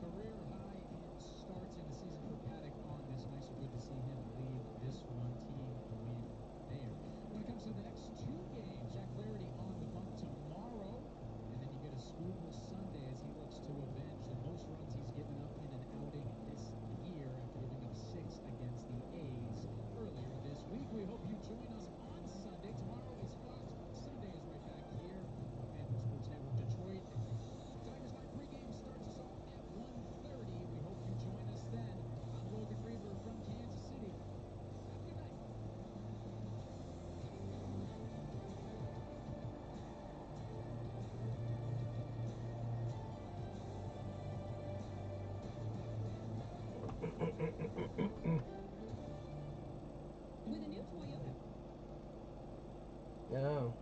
Career high in starts in the season for Paddock on this night, so good to see him lead this one team win there. When it comes to the next two games, Jack Flaherty on the bump tomorrow, and then you get a Skubal Sunday as he looks to avenge the most runs he's given up in an outing this year after giving up 6 against the A's earlier this week. We hope you join us on Sunday. Tomorrow is Fox. Sunday is right back here on FanDuel Sports Network Detroit. Tigers Live pregame starts us off at 1:30. We hope you join us then. I'm Logan Riedler from Kansas City. Have a good night. With a new Toyota. No.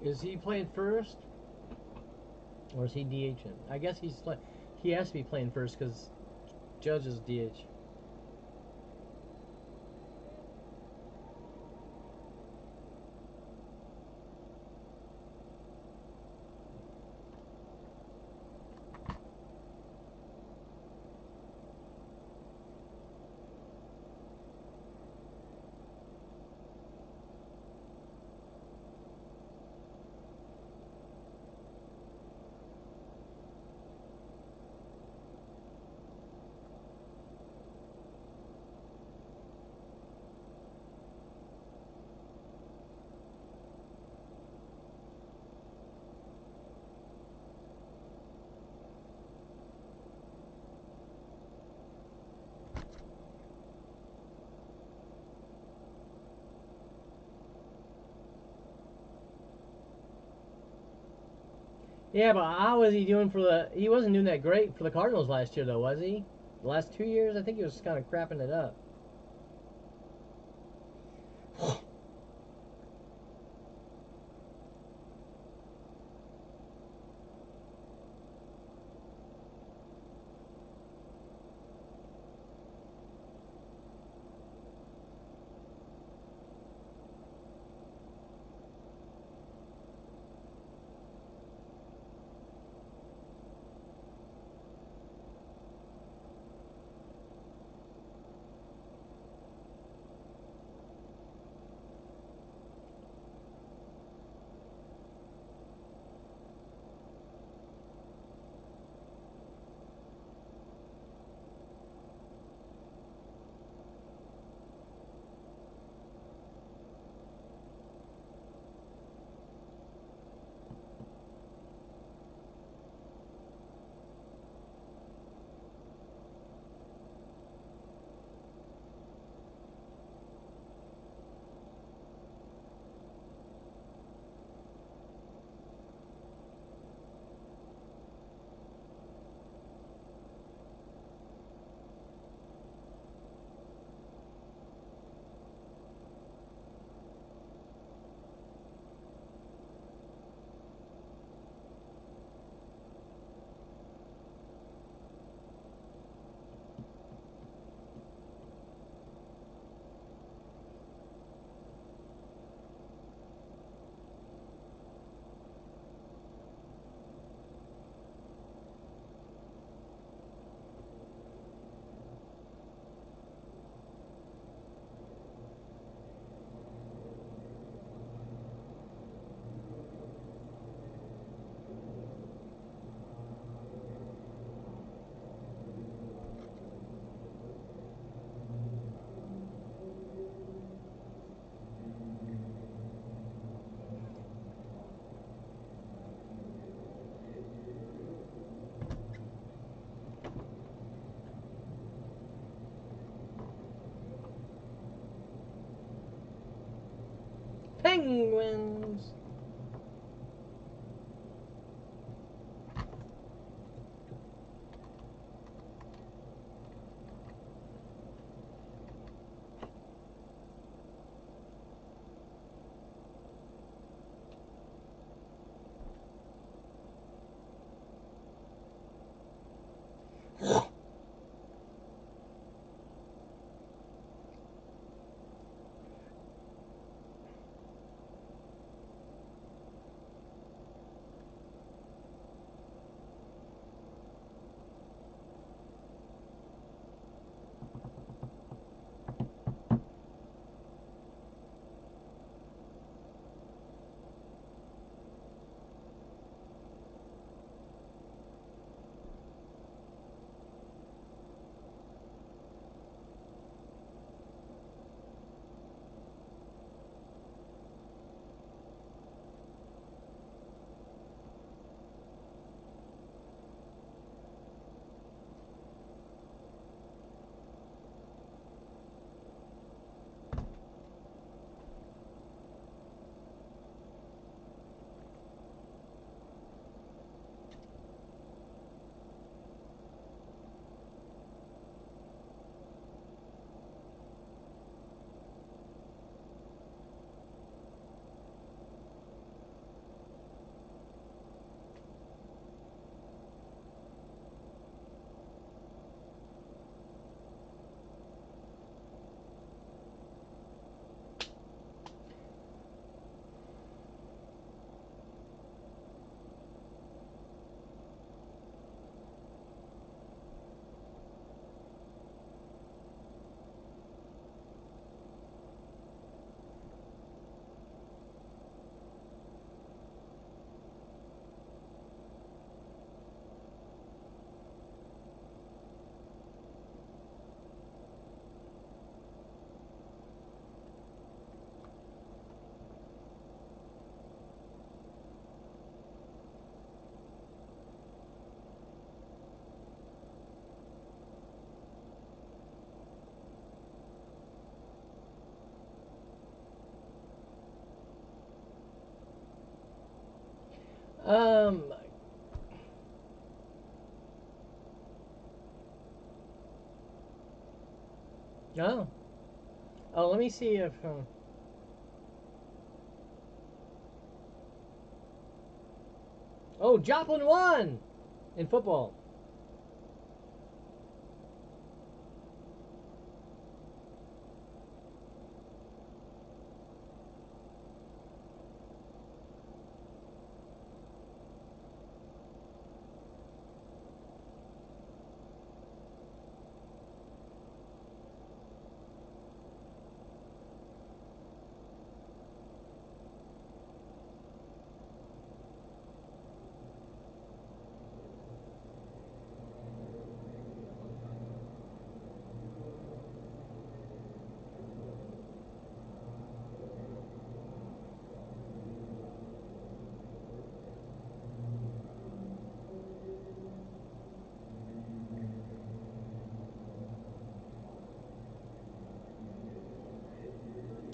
Is he playing first, or is he DHing? I guess he has to be playing first because Judge is DH. Yeah, but how was he doing for the? He wasn't doing that great for the Cardinals last year, though, was he? The last 2 years, I think he was kind of crapping it up. Penguins. Um. Oh. Oh, let me see if. Oh, Joplin won in football.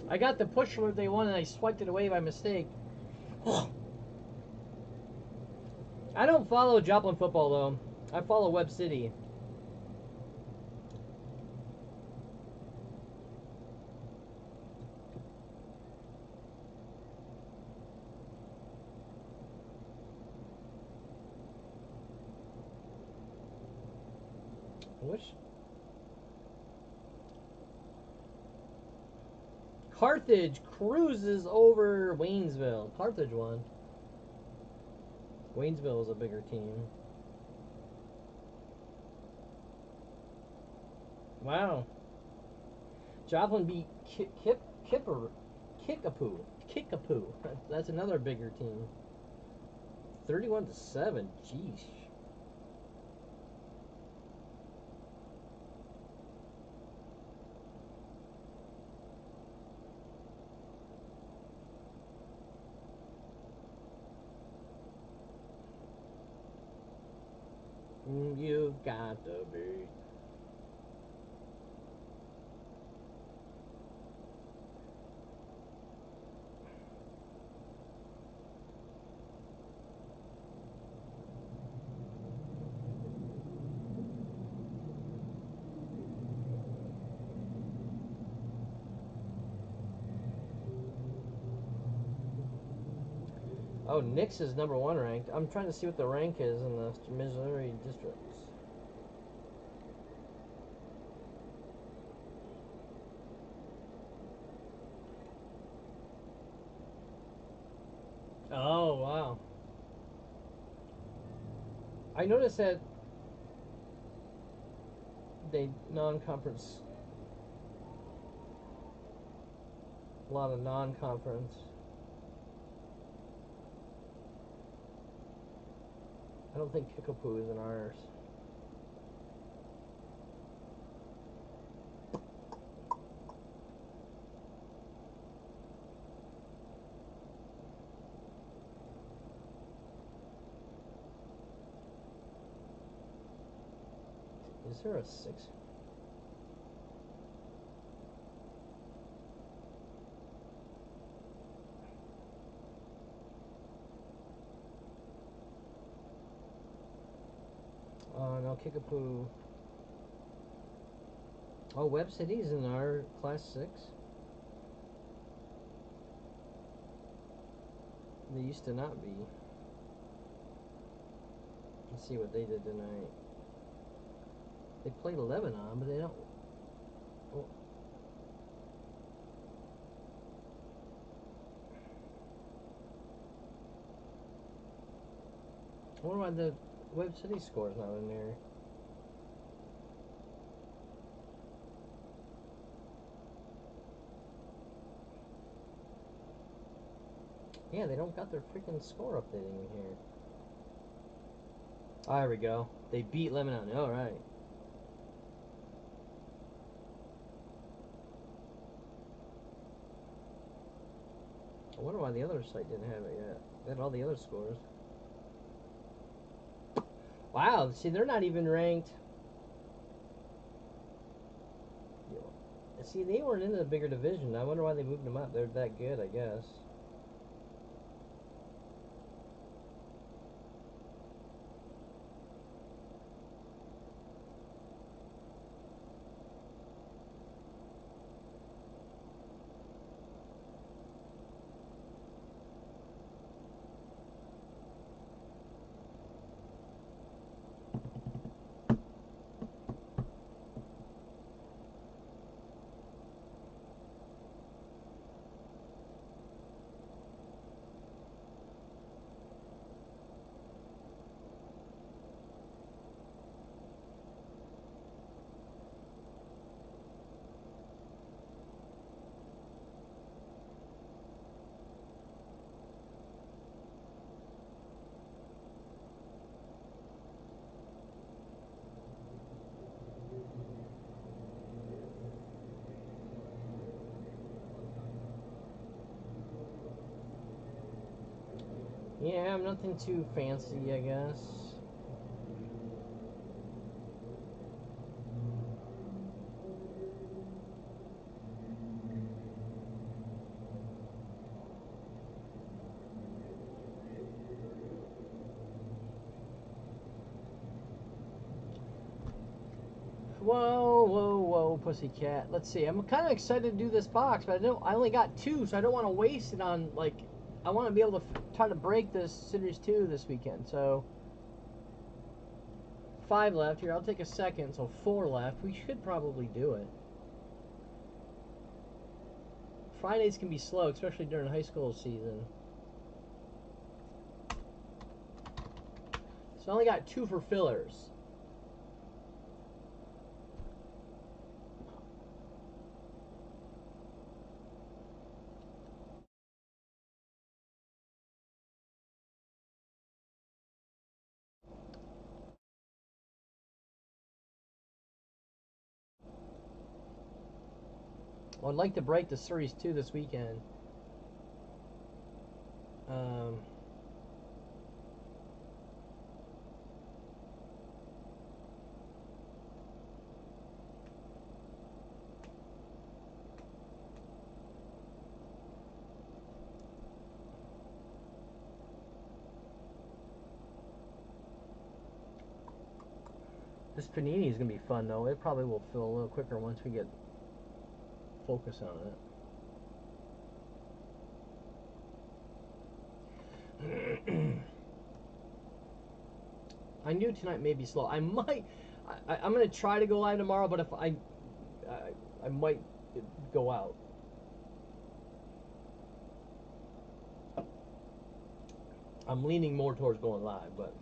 I got the push alert they won and I swiped it away by mistake. I don't follow Joplin football though. I follow Web City. Which? Carthage cruises over Waynesville. Carthage won. Waynesville is a bigger team. Wow. Joplin beat Kickapoo. That's another bigger team. 31-7. Jeez. You've got to be. Oh, Nix is #1 ranked. I'm trying to see what the rank is in the Missouri districts. Oh, wow. I noticed that they non-conference, a lot of non-conference. I don't think Kickapoo is in ours. Is there a 6? No, Kickapoo. Oh, Webb City's in our Class 6. They used to not be. Let's see what they did tonight. They played Lebanon, but they don't. Oh. I wonder why the Webb City score's not in there. Yeah, they don't got their freaking score updating in here. Oh, there we go. They beat Lebanon. All right. I wonder why the other site didn't have it yet. They had all the other scores. Wow, see, they're not even ranked. See, they weren't in the bigger division. I wonder why they moved them up. They're that good, I guess. Yeah, nothing too fancy, I guess. Whoa, whoa, whoa, pussycat. Let's see. I'm kind of excited to do this box, but I only got 2, so I don't want to waste it on, like, I want to be able to try to break this Series 2 this weekend. So 5 left here. I'll take a second, so 4 left. We should probably do it. Fridays can be slow, especially during high school season. So I only got 2 for fillers. Well, I'd like to break the Series 2 this weekend. This panini is going to be fun, though. It probably will fill a little quicker once we get focus on I knew tonight may be slow. I'm gonna try to go live tomorrow, but if I might go out. I'm leaning more towards going live, but.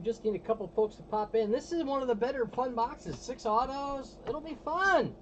Just need a couple folks to pop in. This is one of the better fun boxes. 6 autos. It'll be fun.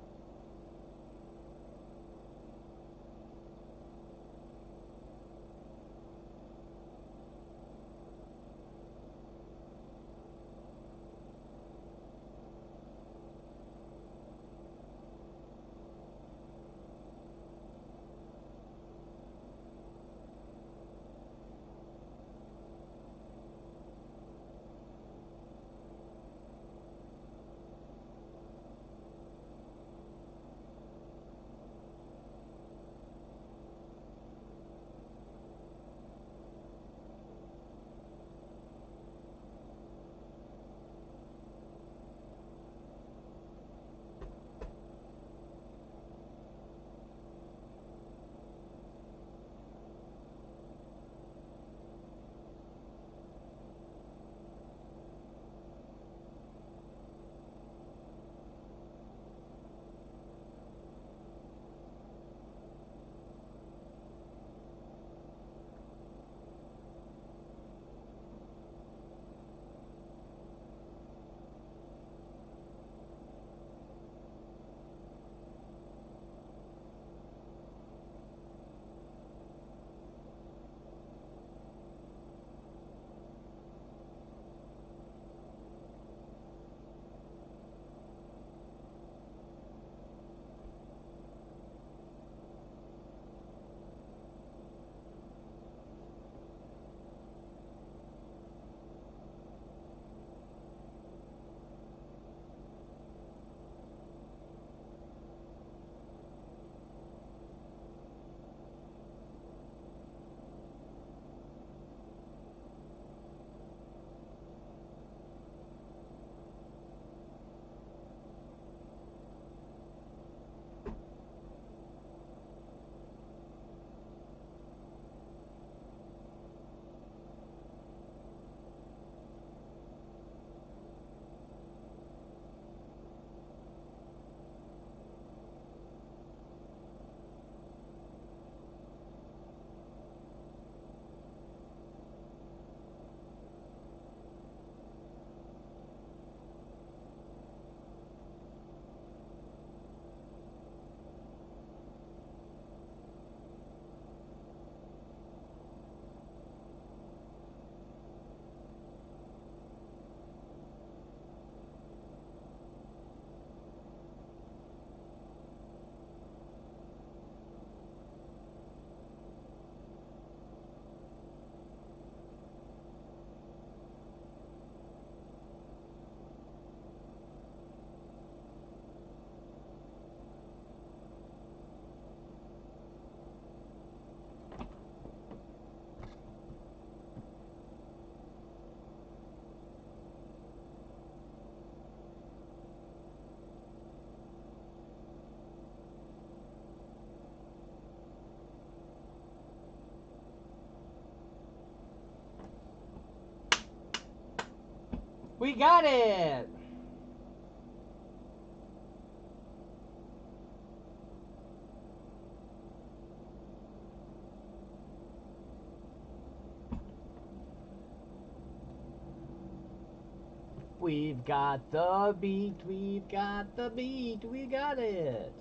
We got it! We've got the beat, we've got the beat, we got it.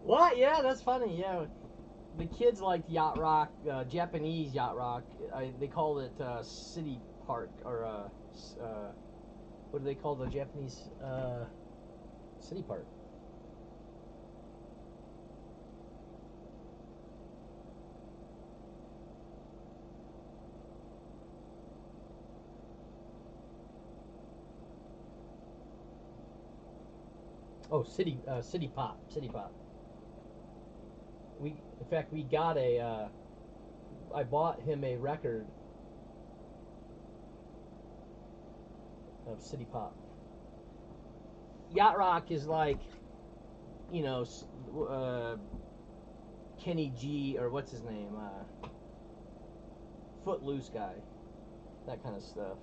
What? Yeah, that's funny. Yeah, the kids liked yacht rock, Japanese yacht rock. They called it city park, or what do they call the Japanese city park? Oh, city pop. In fact, we got a. I bought him a record of city pop. Yacht rock is like, you know, Kenny G, or what's his name, Footloose guy, that kind of stuff.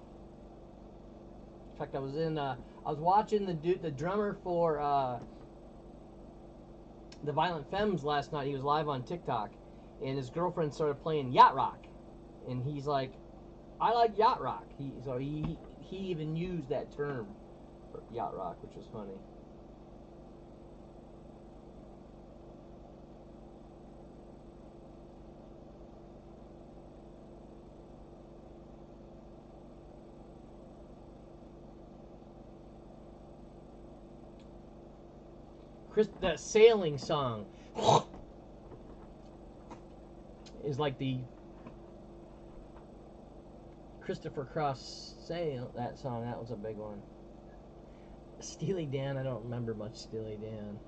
In fact, I was watching the drummer for the Violent Femmes last night. He was live on TikTok, and his girlfriend started playing yacht rock, and he's like, "I like yacht rock." He even used that term, for yacht rock, which was funny. That sailing song is like the Christopher Cross sail. That song, that was a big one. Steely Dan, I don't remember much Steely Dan.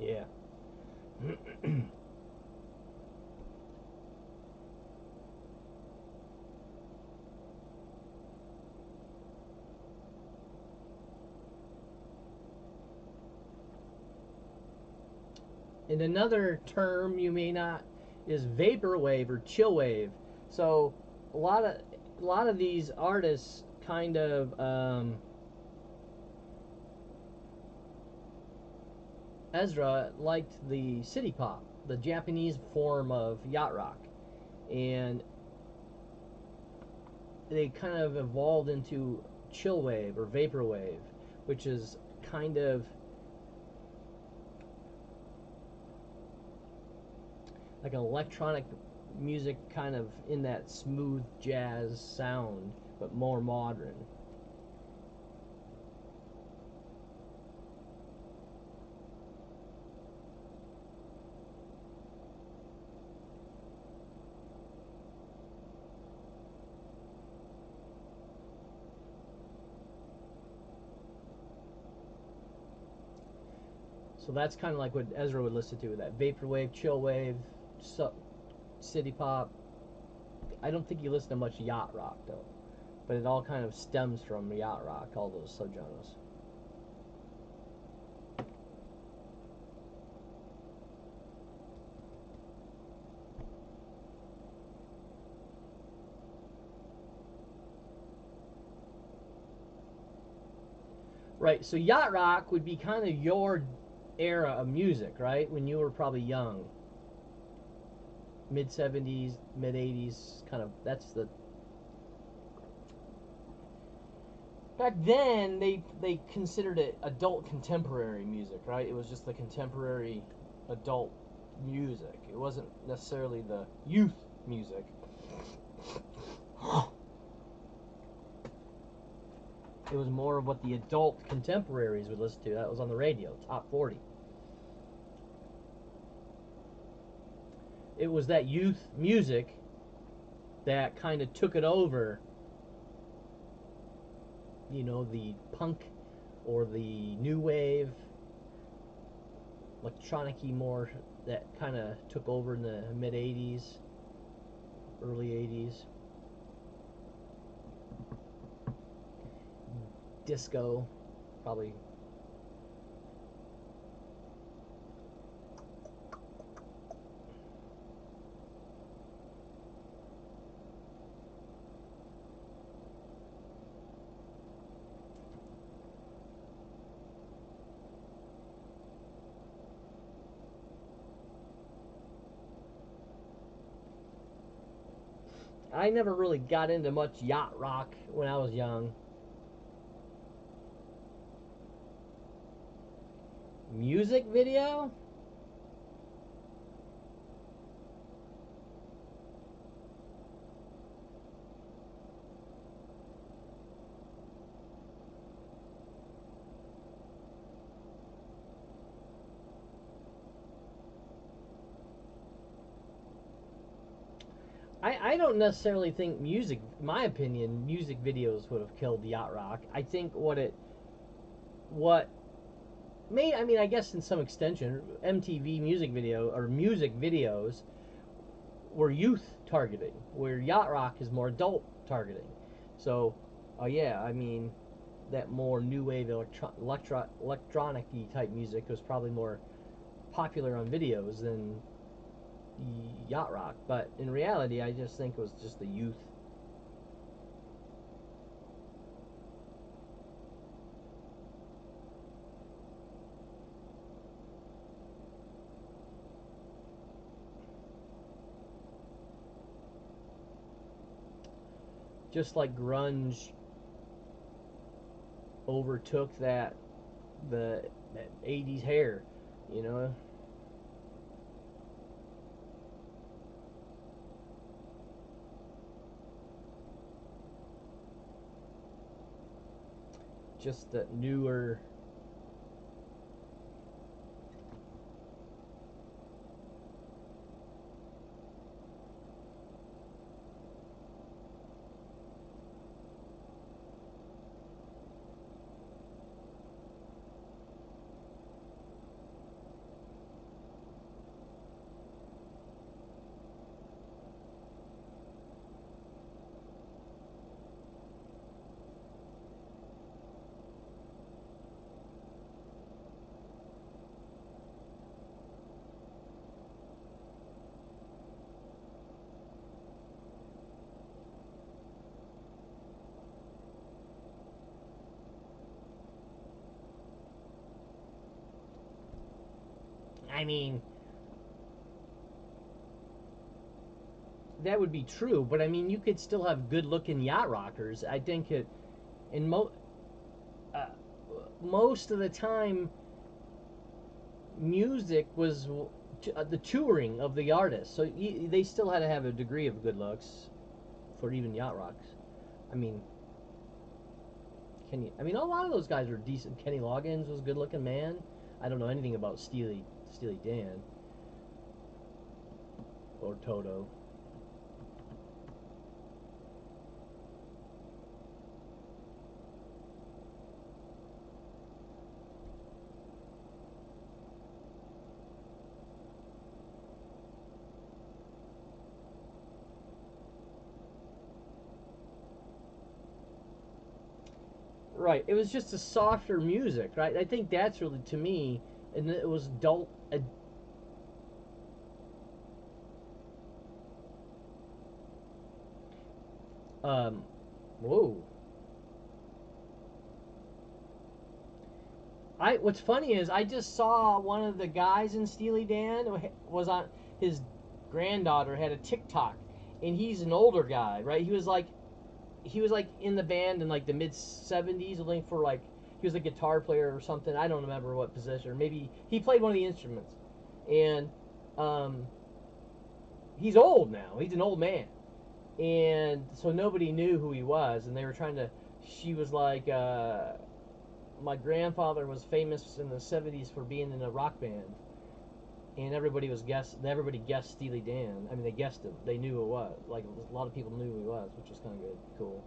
Yeah. And another term you may not is vaporwave or chillwave. So a lot of these artists kind of Ezra liked the city pop, the Japanese form of yacht rock, and they kind of evolved into chill wave or vapor wave, which is kind of like an electronic music, kind of in that smooth jazz sound, but more modern. So that's kind of like what Ezra would listen to, that vaporwave, chill wave, city pop. I don't think you listen to much yacht rock though, but it all kind of stems from yacht rock, all those subgenres. Right, so yacht rock would be kind of your era of music, right? When you were probably young. Mid 70s, mid 80s, kind of, that's the. Back then, they considered it adult contemporary music, right? It was just the contemporary adult music. It wasn't necessarily the youth music. It was more of what the adult contemporaries would listen to. That was on the radio, top 40. It was that youth music that kind of took it over, you know, the punk or the new wave, electronic-y more, that kind of took over in the mid 80s, early 80s. Disco, probably. I never really got into much yacht rock when I was young. Music video? I don't necessarily think music, my opinion, music videos would have killed yacht rock. I think what made, I mean, I guess in some extension, MTV music video or music videos were youth targeting, where yacht rock is more adult targeting. So, yeah, I mean, that more new wave electronic-y type music was probably more popular on videos than yacht rock. But in reality, I just think it was just the youth. Just like grunge overtook that 80s hair, you know. Just that newer. I mean, that would be true, but I mean, you could still have good-looking yacht rockers. I think most of the time, music was the touring of the artist, so they still had to have a degree of good looks for even yacht rocks. I mean, a lot of those guys were decent. Kenny Loggins was a good-looking man. I don't know anything about Steely Dan or Toto. Right, it was just a softer music, right? I think that's really, to me, and it was dull. Whoa. What's funny is I just saw one of the guys in Steely Dan was on his granddaughter had a TikTok, and he's an older guy, right? He was like in the band in like the mid 70s, looking for like he was a guitar player or something. I don't remember what position, or maybe he played one of the instruments. And he's old now. He's an old man, and so nobody knew who he was, and they were trying to. She was like, my grandfather was famous in the 70s for being in a rock band, and everybody guessed Steely Dan. I mean, they guessed him. They knew who it was. Like, a lot of people knew who he was, which was kind of good, cool.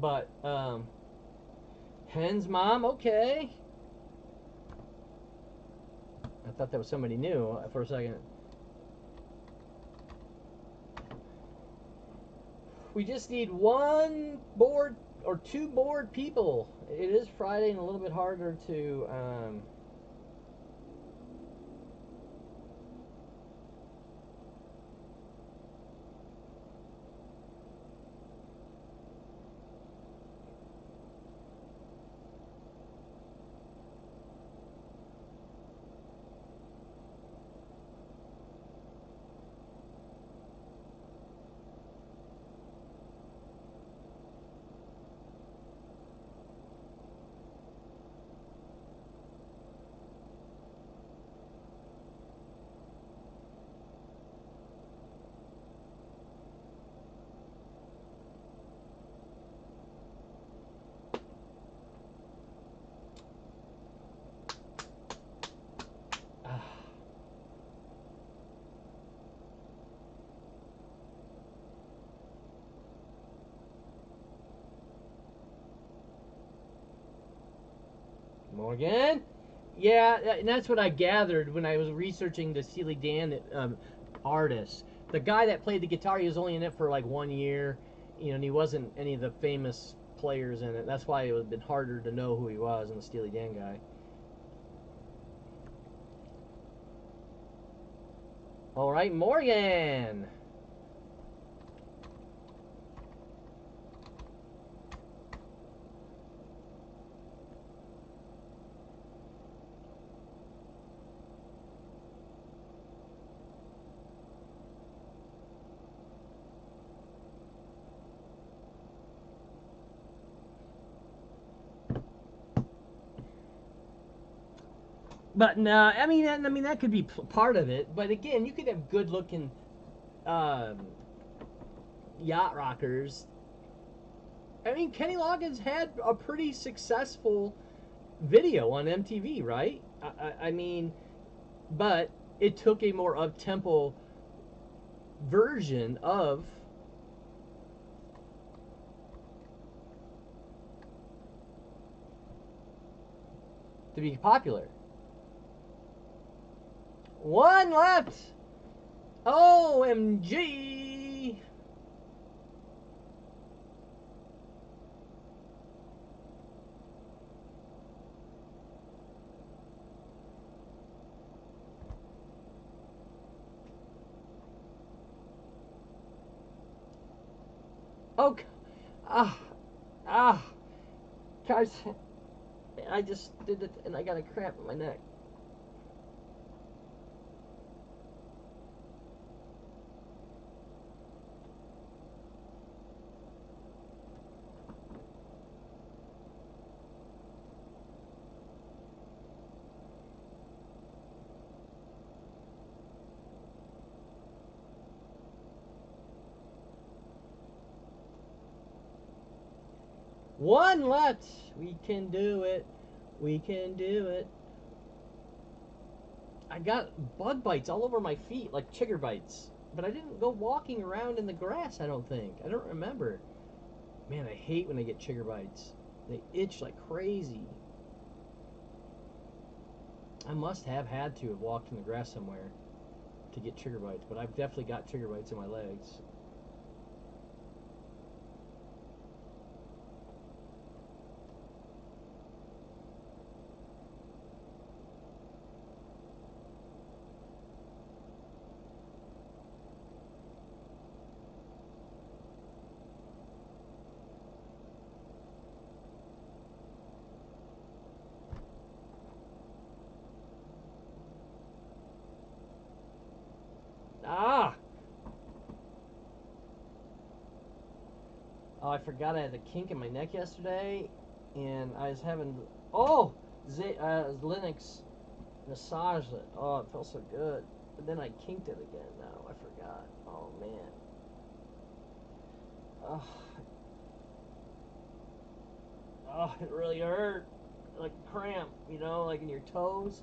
But Hen's mom, okay. I thought that was somebody new for a second. We just need one board or two board people. It is Friday and a little bit harder to Morgan? Yeah, and that's what I gathered when I was researching the Steely Dan artist. The guy that played the guitar, he was only in it for like 1 year, and he wasn't any of the famous players in it. That's why it would have been harder to know who he was than the Steely Dan guy. All right, Morgan. But no, I mean that could be part of it. But again, you could have good-looking yacht rockers. I mean, Kenny Loggins had a pretty successful video on MTV, right? I mean, but it took a more up-tempo version of to be popular. One left. OMG. Oh, ah, ah, guys, I just did it and I got a cramp in my neck. One left. We can do it. We can do it. I got bug bites all over my feet, like chigger bites. But I didn't go walking around in the grass, I don't think. I don't remember. Man, I hate when I get chigger bites. They itch like crazy. I must have had to have walked in the grass somewhere to get trigger bites, but I've definitely got trigger bites in my legs. Ah! Oh, I forgot I had the kink in my neck yesterday, and I was having Linux massage it. Oh, it felt so good. But then I kinked it again. No, I forgot. Oh man. Oh, it really hurt. Like a cramp, you know, like in your toes.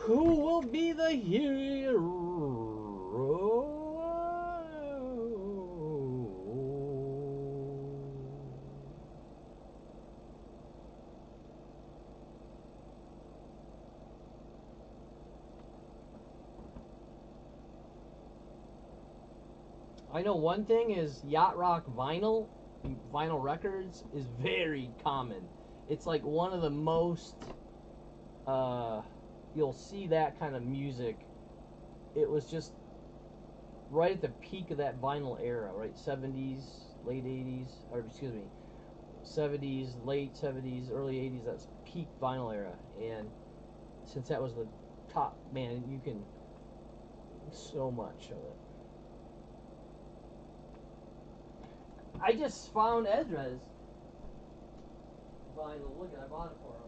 Who will be the hero? I know one thing is yacht rock vinyl records is very common. It's like one of the most you'll see that kind of music. It was just right at the peak of that vinyl era, right? 70s, late 80s, or excuse me, 70s, late 70s, early 80s. That's peak vinyl era, and since that was the top, man, you can so much of it. I just found Ezra's vinyl. Look, I bought it for him.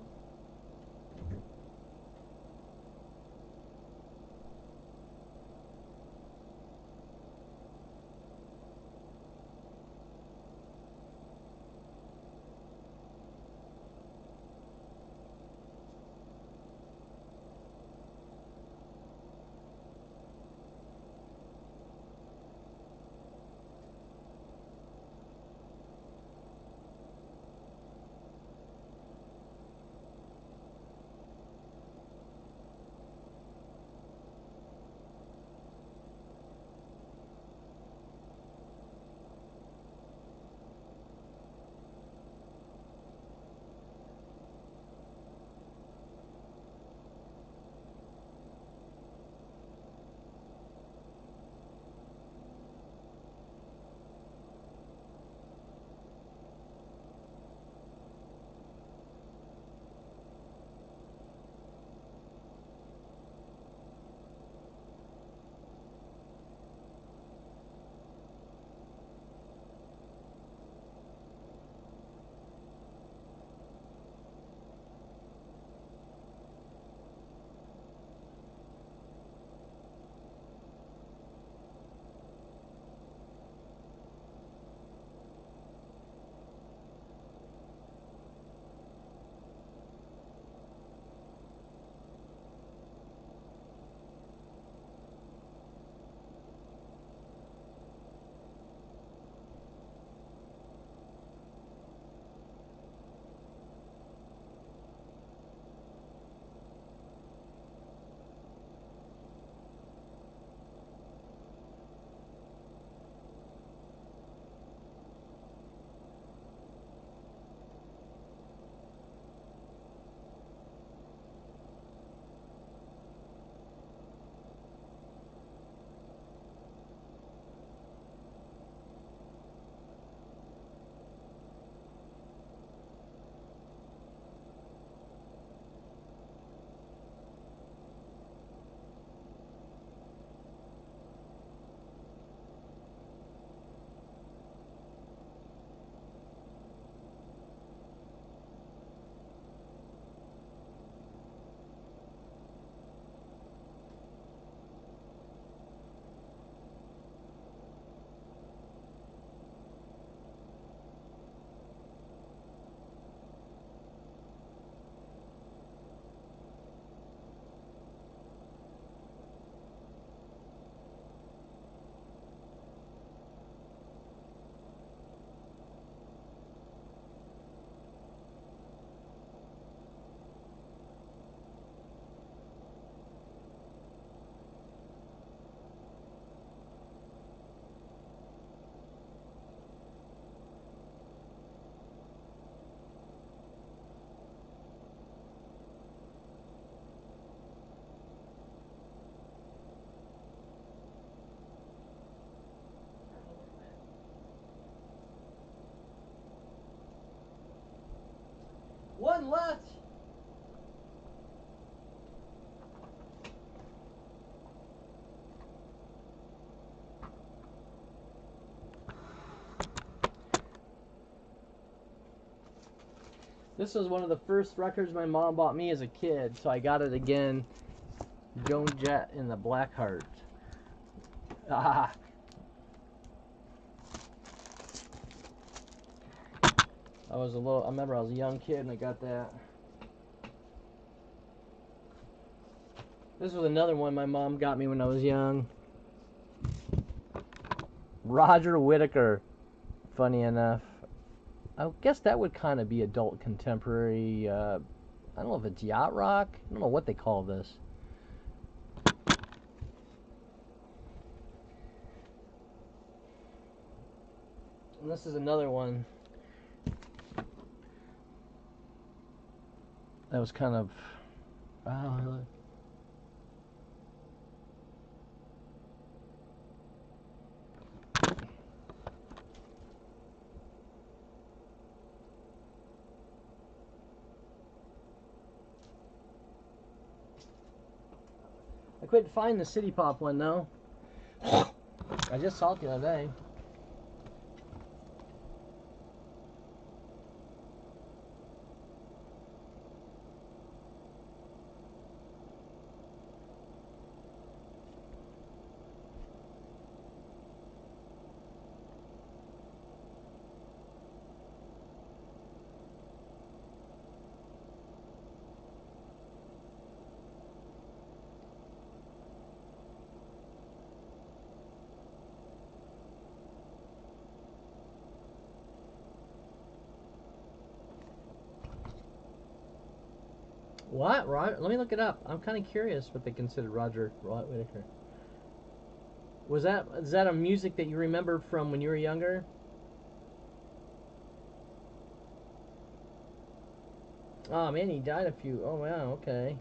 One left. This was one of the first records my mom bought me as a kid, so I got it again. Joan Jett in the Blackheart. Ah. I remember I was a young kid and I got that. This was another one my mom got me when I was young. Roger Whittaker. Funny enough. I guess that would kind of be adult contemporary. I don't know if it's yacht rock. I don't know what they call this. And this is another one that was kind of. I couldn't find the City Pop one though. I just saw it the other day. What? Let me look it up. I'm kind of curious what they considered Roger Whittaker. Is that a music that you remember from when you were younger? Oh man, he died a few. Oh wow, okay.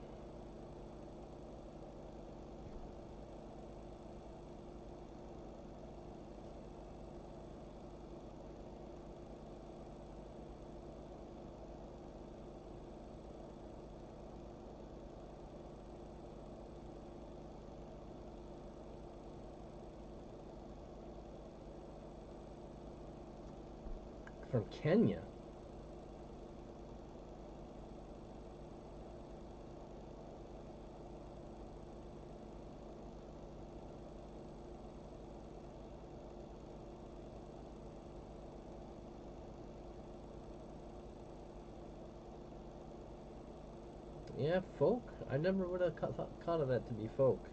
From Kenya. Yeah, folk. I never would have thought of that to be folk.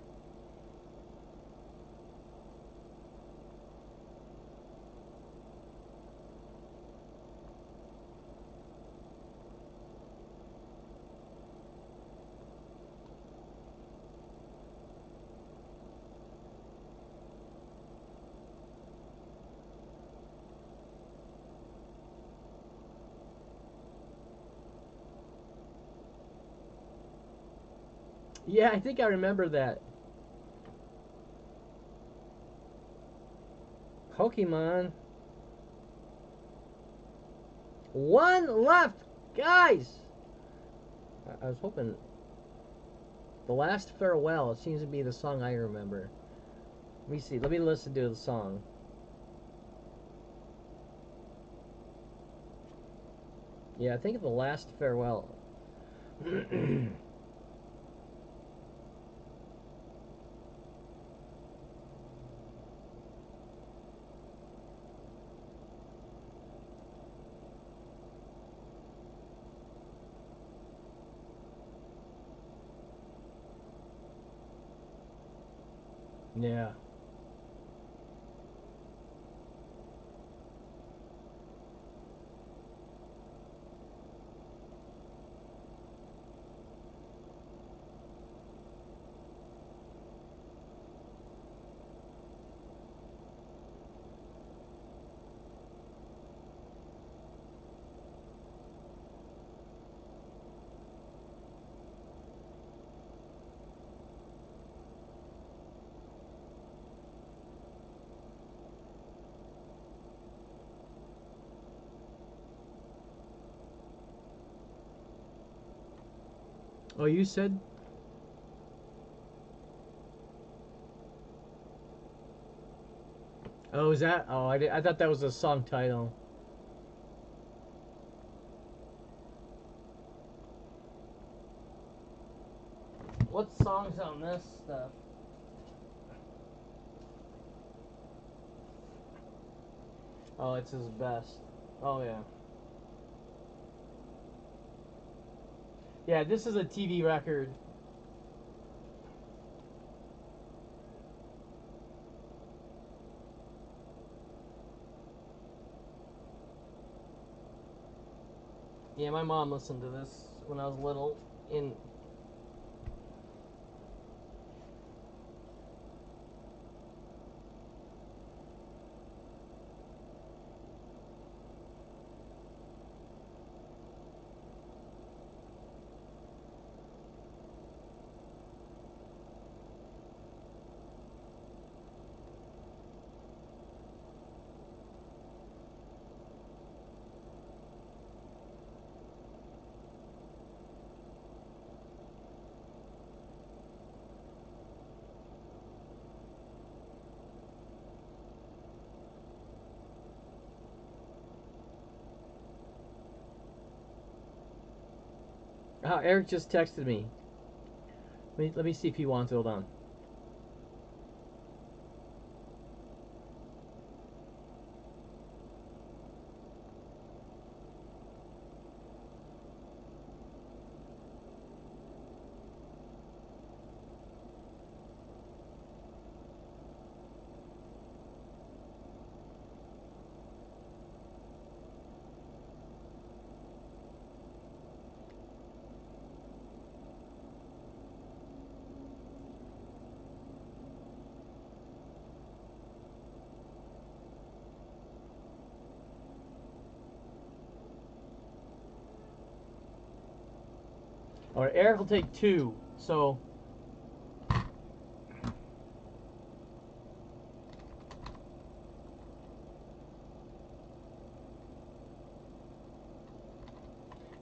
Yeah, I think I remember that. Pokemon. One left, guys. I was hoping. The Last Farewell. It seems to be the song I remember. Let me see. Let me listen to the song. Yeah, I think of The Last Farewell. Yeah. Oh, you said? Oh, is that? Oh, I thought that was a song title. What song's on this stuff? Oh, it's his best. Oh, yeah. Yeah, this is a TV record. Yeah, my mom listened to this when I was little. In Eric just texted me. Let me see if he wants it. Hold on. All right, Eric will take 2. So. All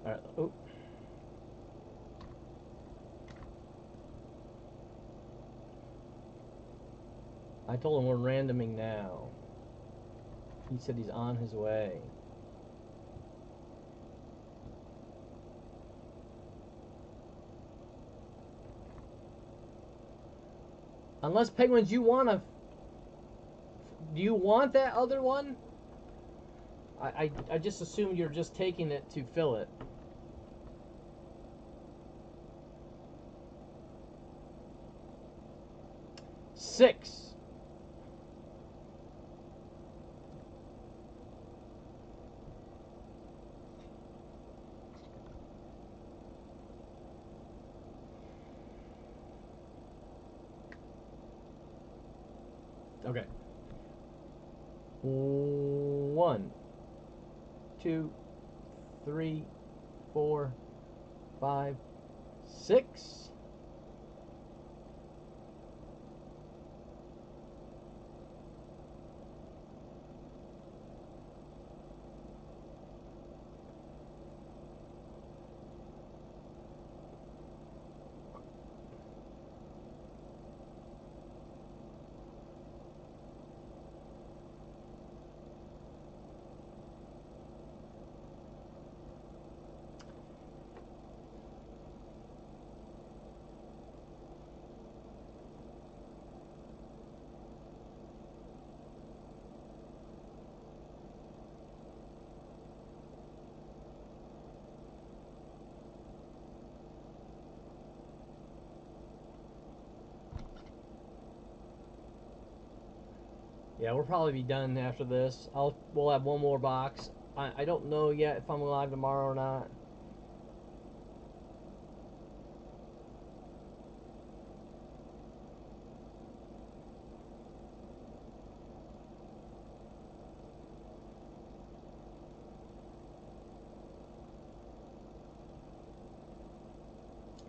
right. Oh. I told him we're randoming now. He said he's on his way. Unless Penguins, you want to. Do you want that other one? I just assumed you're just taking it to fill it. Six. Okay. 1, 2, 3, 4, 5, 6. Yeah, we'll probably be done after this. We'll have one more box. I don't know yet if I'm live tomorrow or not.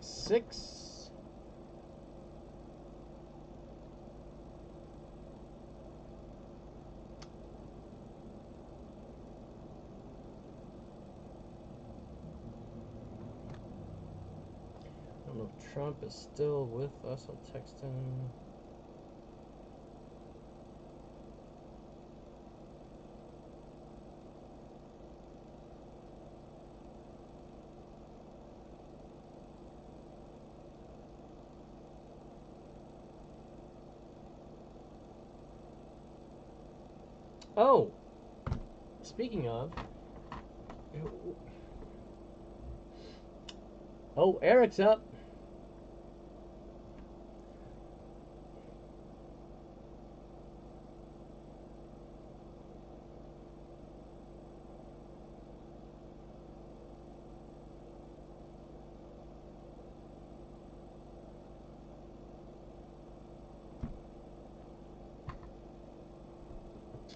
Six. don't know if Trump is still with us. I'll text him. Oh, speaking of, oh, Eric's up.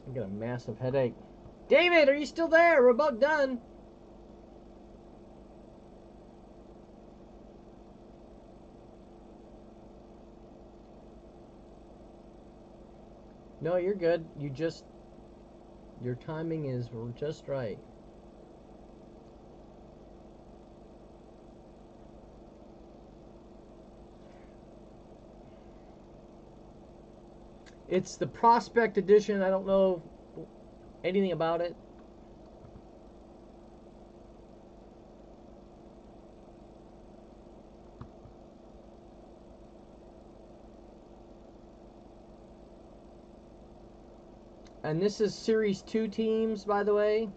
I got a massive headache. David, are you still there? We're about done. No, you're good. Your timing is just right. It's the Prospect Edition. I don't know anything about it. And this is Series 2 teams, by the way.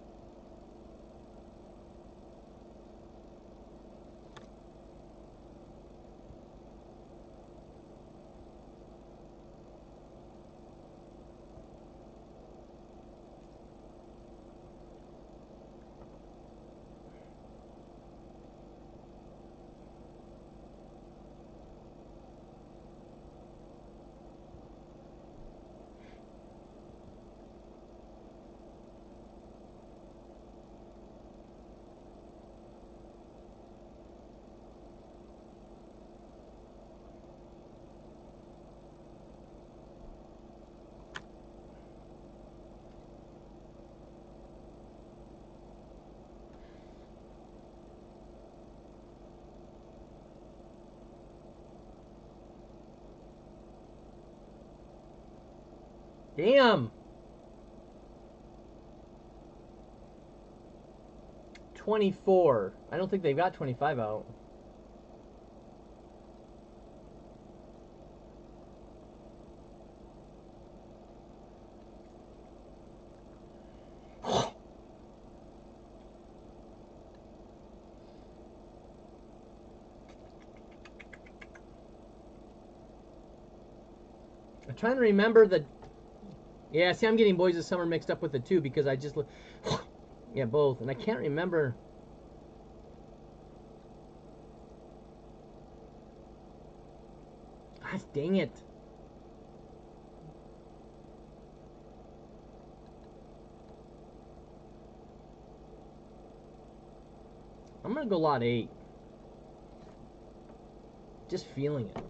Damn. 24. I don't think they've got 25 out. I'm trying to remember the... Yeah, see, I'm getting Boys of Summer mixed up with the two because I just... Yeah, both. And I can't remember... Gosh, dang it. I'm going to go lot 8. Just feeling it.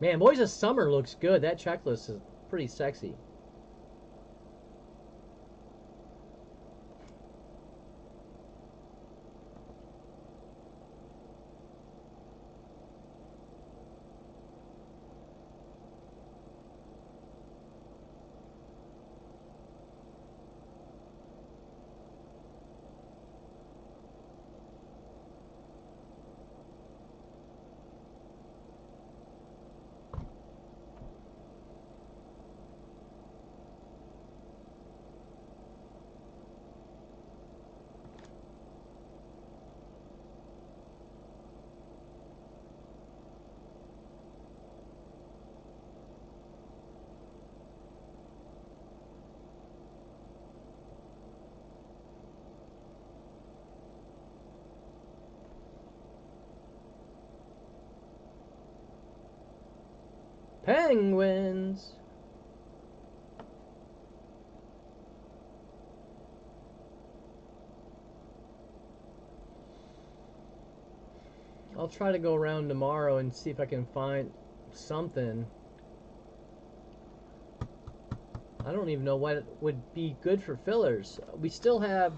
Man, Boys of Summer looks good. That checklist is pretty sexy. Penguins. I'll try to go around tomorrow and see if I can find something. I don't even know what would be good for fillers. We still have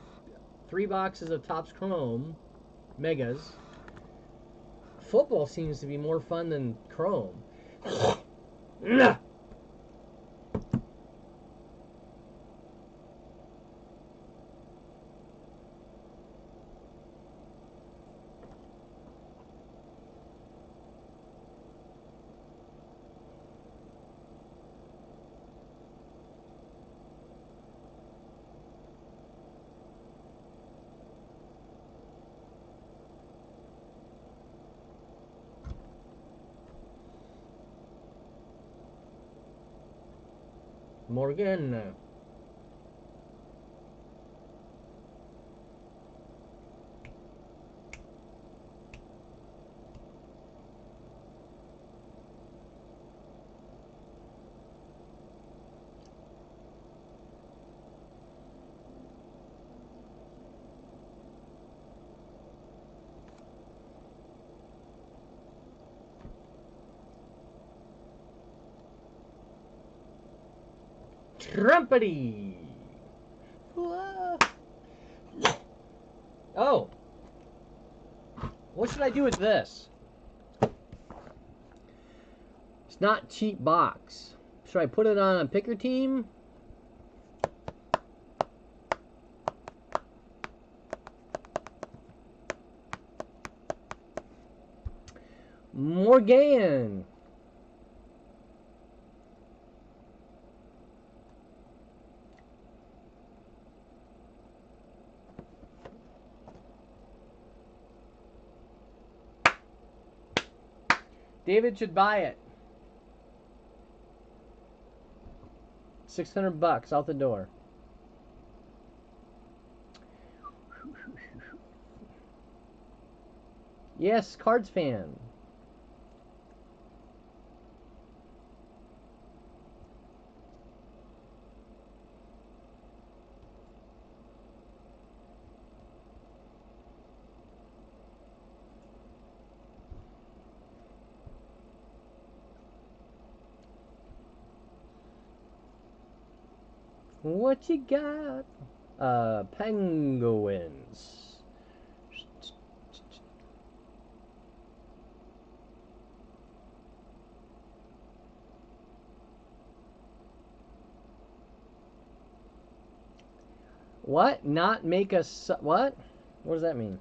3 boxes of Topps Chrome Megas. Football seems to be more fun than Chrome. Morgan. Trumpety. Oh. What should I do with this? It's not cheap box. Should I put it on a picker team? Morgan. David should buy it. $600 out the door. Yes, Cards fan. What you got? Penguins. What? Not make us... What? What does that mean?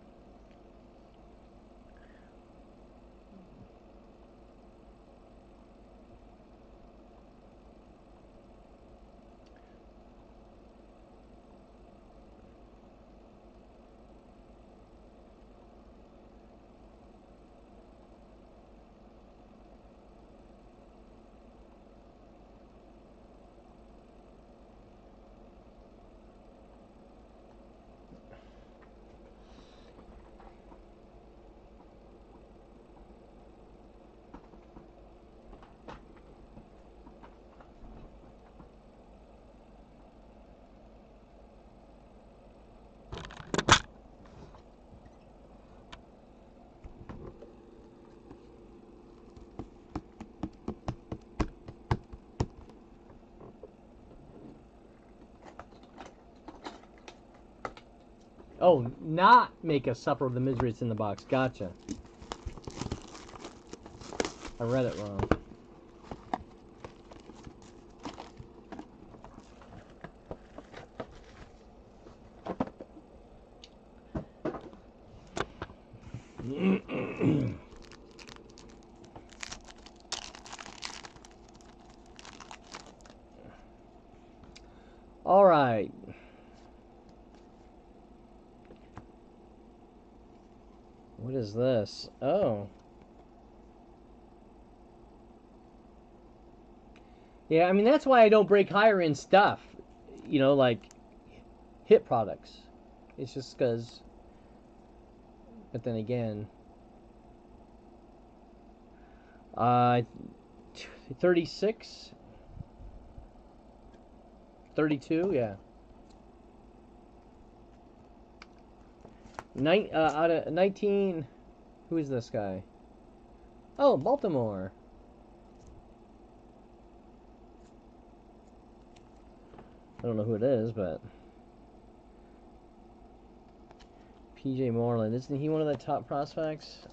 Oh, not make us suffer the miseries in the box. Gotcha. I read it wrong. All right. What is this? Oh. Yeah, I mean, that's why I don't break higher end stuff. You know, like hit products. It's just because... But then again... 36. 32, yeah. Out of 19. Who is this guy? Oh, Baltimore. I don't know who it is, but PJ Moreland. Isn't he one of the top prospects?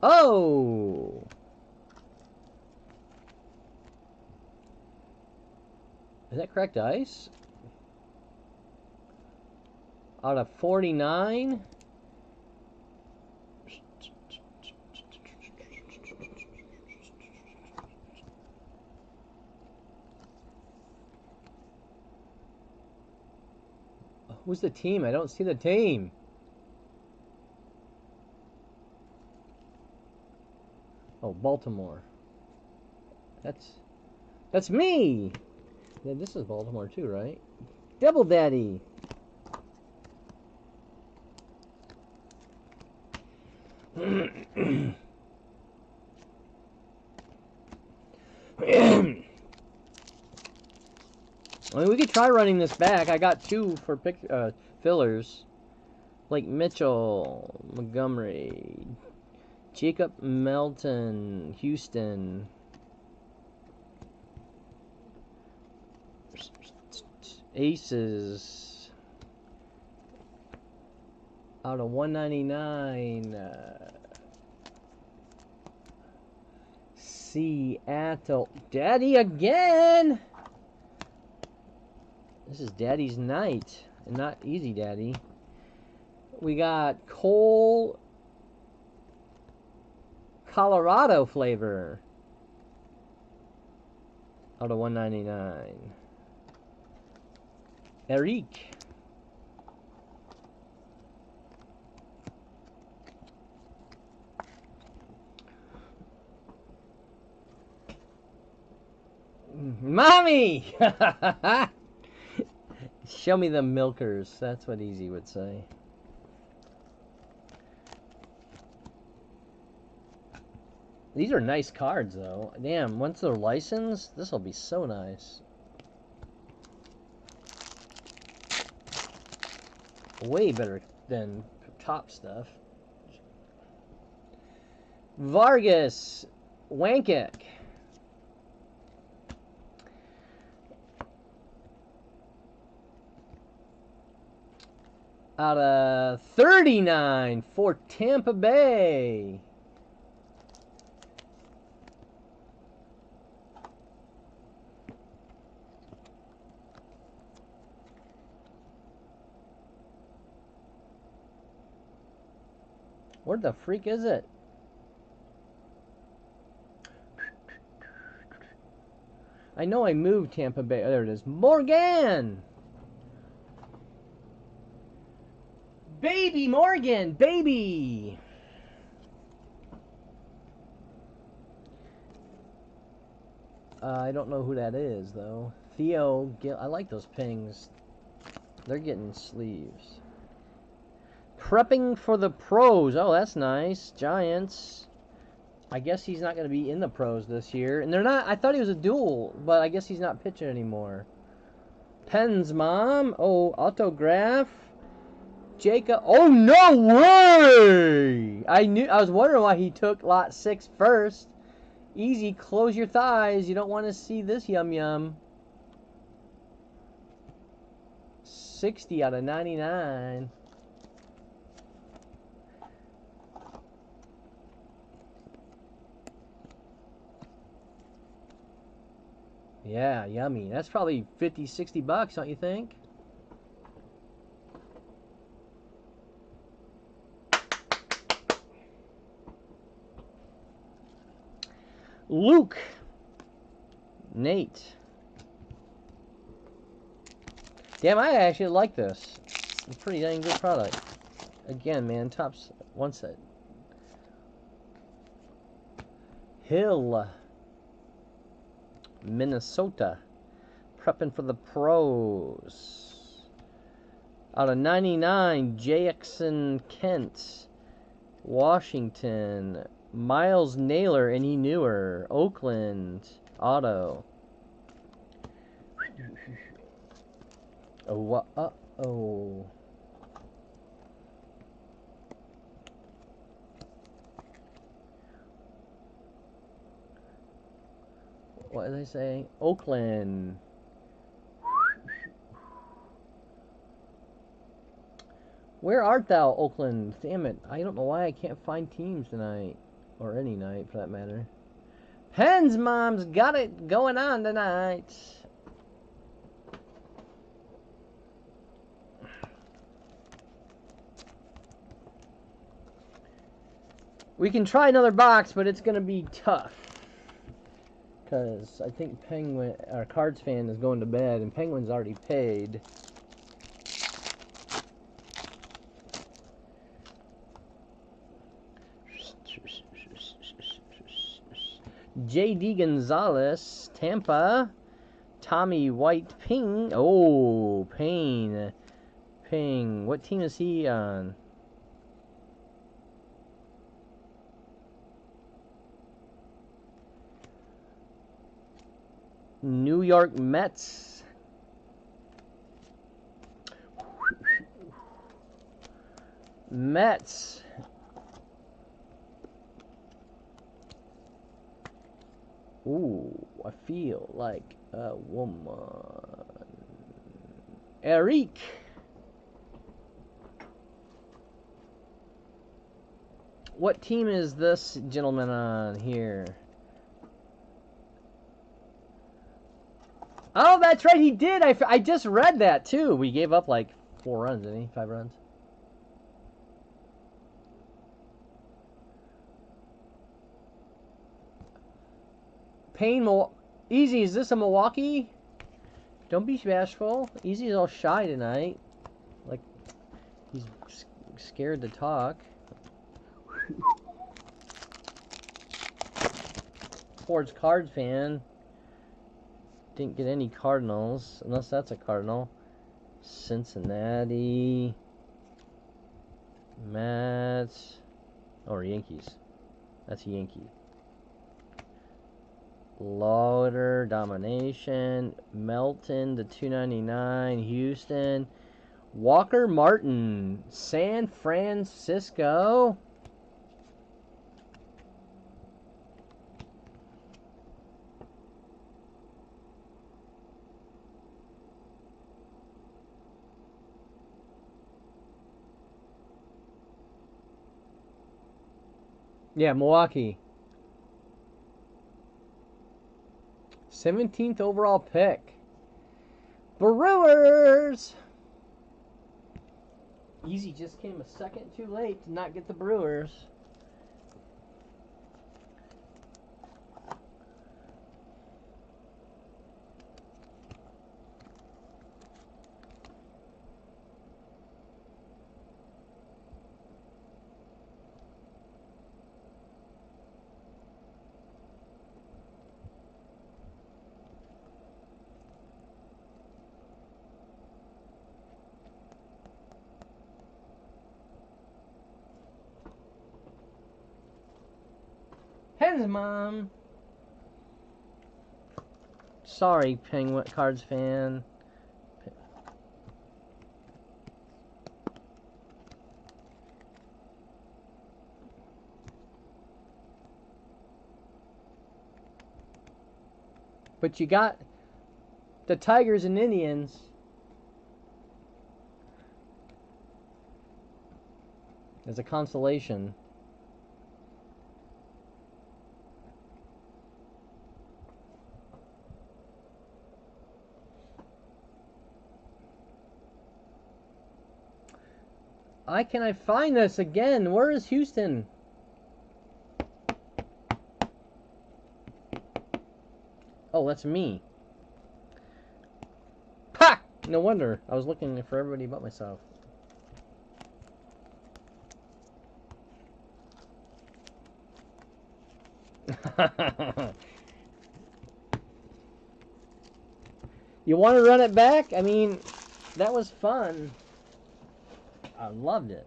Oh! Is that correct ice? Out of 49? Who's the team? I don't see the team. Oh, Baltimore. That's me. Yeah, this is Baltimore too, right? Double Daddy. I mean, we could try running this back. I got 2 for fillers. Like Mitchell, Montgomery, Jacob Melton, Houston. Aces. Out of 199. Seattle. Daddy again! This is Daddy's night. And not easy, Daddy. We got Cole, Colorado flavor. Out of 199. Eric. Mommy! Show me the milkers. That's what Easy would say. These are nice cards, though. Damn, once they're licensed, this will be so nice. Way better than top stuff. Vargas. Wankick. Out of 39 for Tampa Bay. Where the freak is it? I know I moved Tampa Bay. Oh, there it is. Morgan! Baby Morgan! Baby! I don't know who that is, though. Theo, I like those pings. They're getting sleeves. Prepping for the pros. Oh, that's nice. Giants. I guess he's not going to be in the pros this year. And they're not... I thought he was a dual, but I guess he's not pitching anymore. Penn's mom. Oh, autograph. Jacob. Oh, no way! I was wondering why he took lot 6 first. Easy, close your thighs. You don't want to see this yum-yum. 60 out of 99. Yeah, yummy. That's probably 50, 60 bucks, don't you think? Luke. Nate. Damn, I actually like this. It's a pretty dang good product. Again, man, tops one set. Hill. Minnesota. Prepping for the pros. Out of 99, Jackson Kent. Washington. Miles Naylor, and he knew her. Oakland. Auto. Oh, uh-oh. What did they say? Oakland. Where art thou, Oakland? Damn it. I don't know why I can't find teams tonight. Or any night, for that matter. Penn's mom's got it going on tonight. We can try another box, but it's going to be tough. Because I think Penguin, our Cards fan, is going to bed, and Penguin's already paid. J.D. Gonzalez, Tampa. Tommy White, Ping. Oh, Payne. Ping. What team is he on? New York Mets. Mets. Ooh, I feel like a woman. Eric. What team is this gentleman on here? Oh, that's right, he did. I just read that, too. We gave up like 4 runs, didn't he? 5 runs. Payne, Easy, is this a Milwaukee? Don't be bashful. Easy's all shy tonight. Like, he's scared to talk. Ford's Cards fan. Didn't get any Cardinals, unless that's a Cardinal. Cincinnati. Mets. Or Yankees. That's a Yankee. Lauder, Domination. Melton, the 299. Houston. Walker Martin. San Francisco. Yeah, Milwaukee. 17th overall pick. Brewers! Easy just came a second too late to not get the Brewers. Hen's mom. Sorry, Penguin Cards fan. But you got the Tigers and Indians. As a consolation. Can I find this again? Where is Houston? Oh, that's me. Ha! No wonder. I was looking for everybody but myself. You want to run it back? I mean, that was fun. I loved it.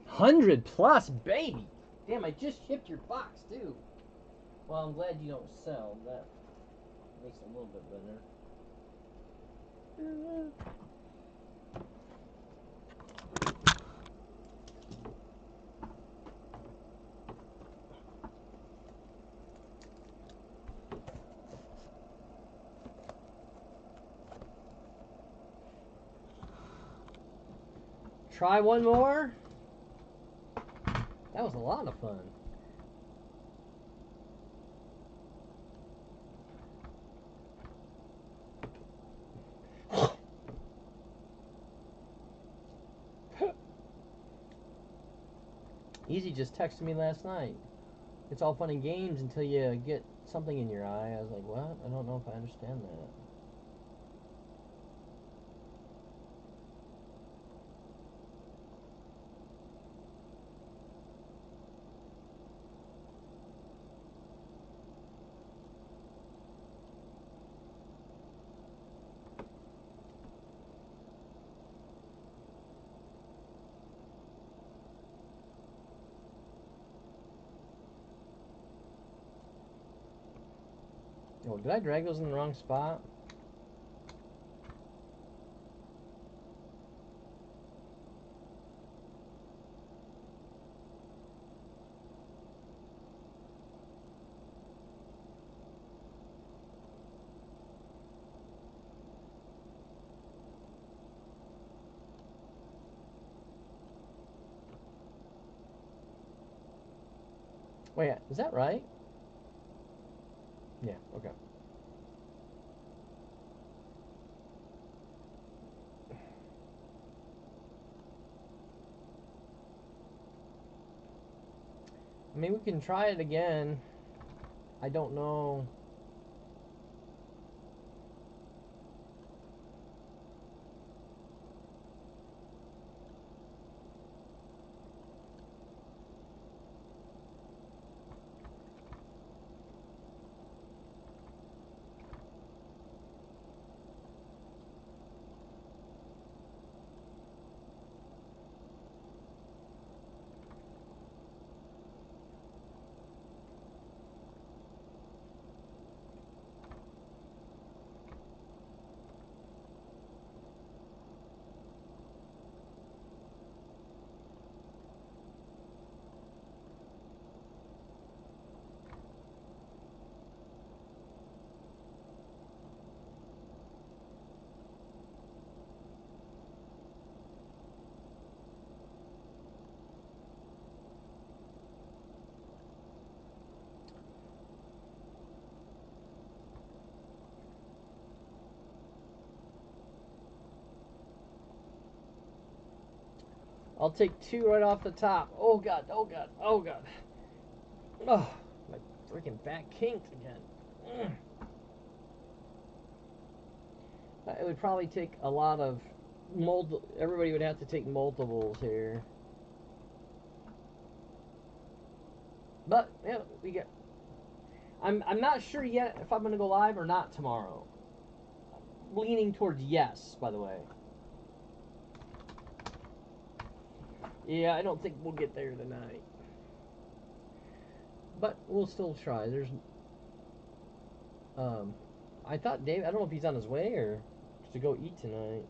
$100+, baby. Damn, I just shipped your box too. Well, I'm glad you don't sell. That makes it a little bit better. Try one more. That was a lot of fun. Easy just texted me last night. It's all fun and games until you get something in your eye. I was like, what? I don't know if I understand that. Oh, did I drag those in the wrong spot? Wait, is that right? Yeah, okay. I mean, we can try it again. I don't know. I'll take 2 right off the top. Oh god, oh god, oh god. Oh, my freaking back kinked again. It would probably take a lot of everybody would have to take multiples here. But yeah, we get. I'm not sure yet if I'm gonna go live or not tomorrow. I'm leaning towards yes, by the way. Yeah, I don't think we'll get there tonight. But we'll still try. There's I thought Dave, I don't know if he's on his way or to go eat tonight.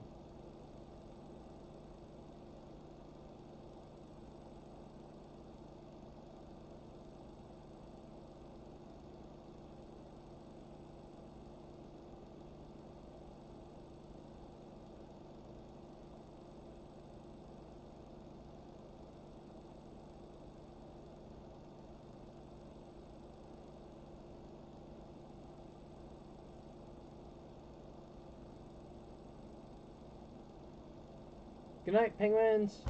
Good night, penguins.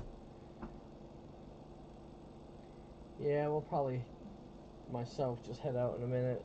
Yeah, we'll probably myself just head out in a minute.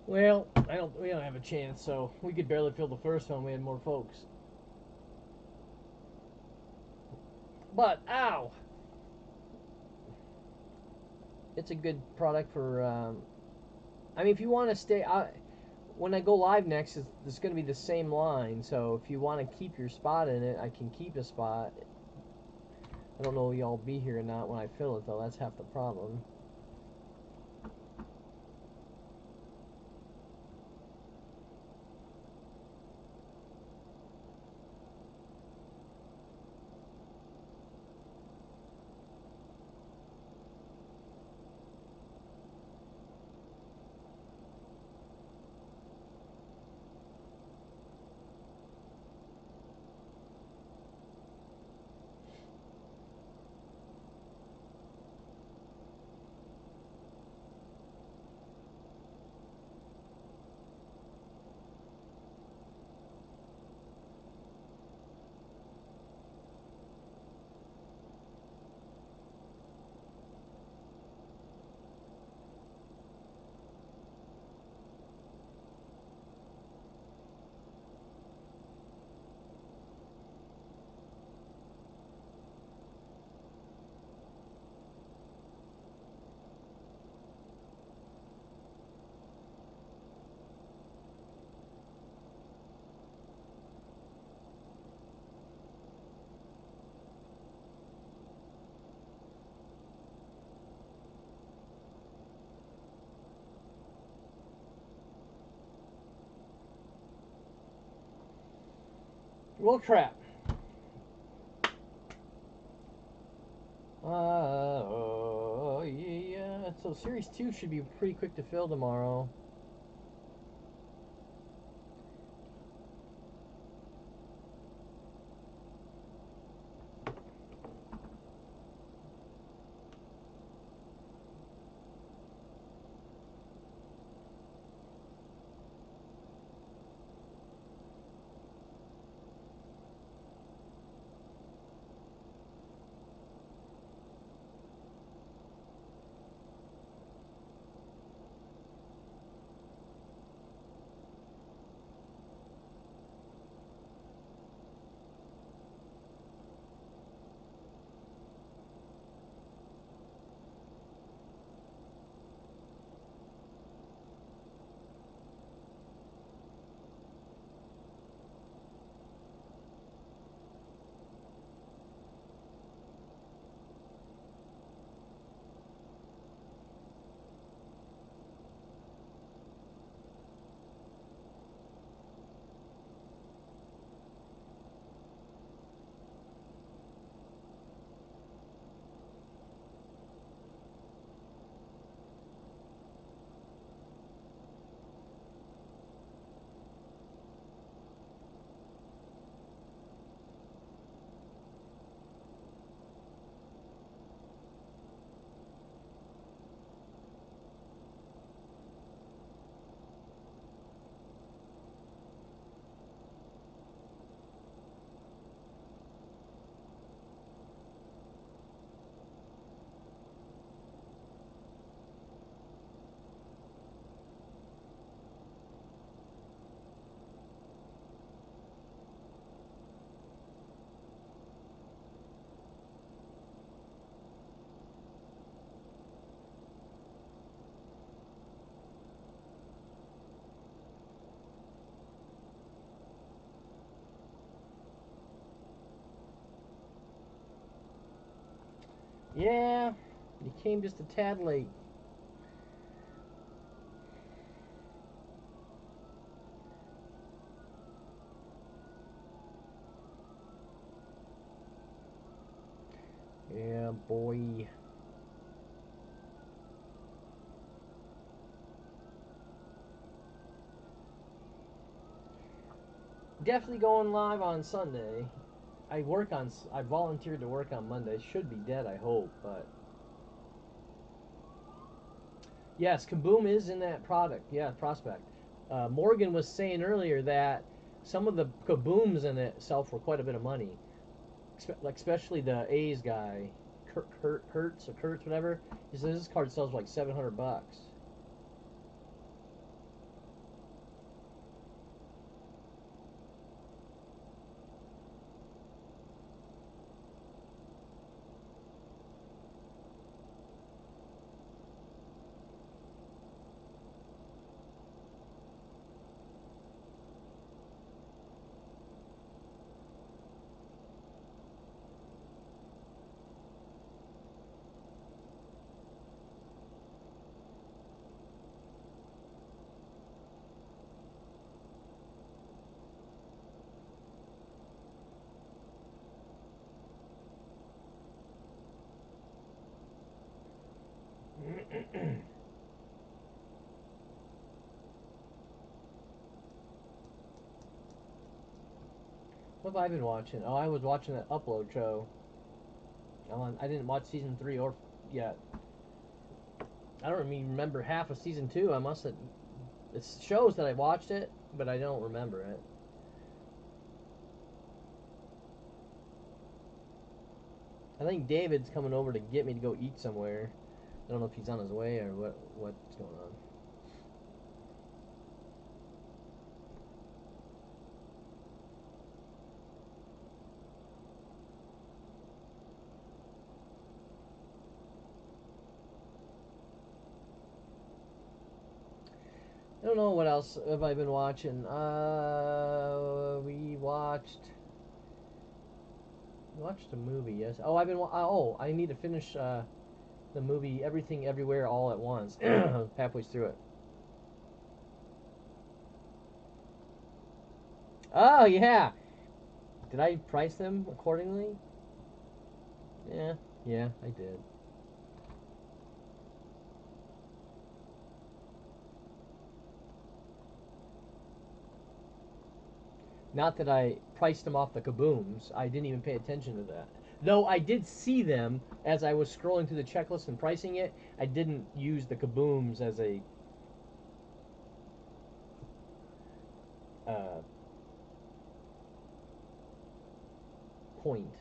Well, we don't have a chance, so we could barely fill the first one. We had more folks. But ow, it's a good product for. I mean, if you want to stay, when I go live next, it's going to be the same line. So if you want to keep your spot in it, I can keep a spot. I don't know if y'all be here or not when I fill it, though. That's half the problem. Well, crap. Yeah. So Series 2 should be pretty quick to fill tomorrow. Yeah, you came just a tad late. Yeah, boy. Definitely going live on Sunday. I volunteered to work on Monday. Should be dead, I hope, but yes, Kaboom is in that product. Yeah, prospect. Morgan was saying earlier that some of the Kabooms in it sell for quite a bit of money, like especially the A's guy, Kurtz, whatever. He says this card sells for like $700. What have I been watching? Oh, I was watching that Upload show. I didn't watch season 3 or yet. I don't even remember half of season 2. I must have. It shows that I watched it, but I don't remember it. I think David's coming over to get me to go eat somewhere. I don't know if he's on his way or what's going on. I don't know what else have I been watching. We watched a movie. Yes. Oh, I need to finish the movie Everything Everywhere All at Once. Halfway through it. Oh yeah. Did I price them accordingly? Yeah, I did. Not that I priced them off the Kabooms. I didn't even pay attention to that. Though I did see them as I was scrolling through the checklist and pricing it. I didn't use the Kabooms as a point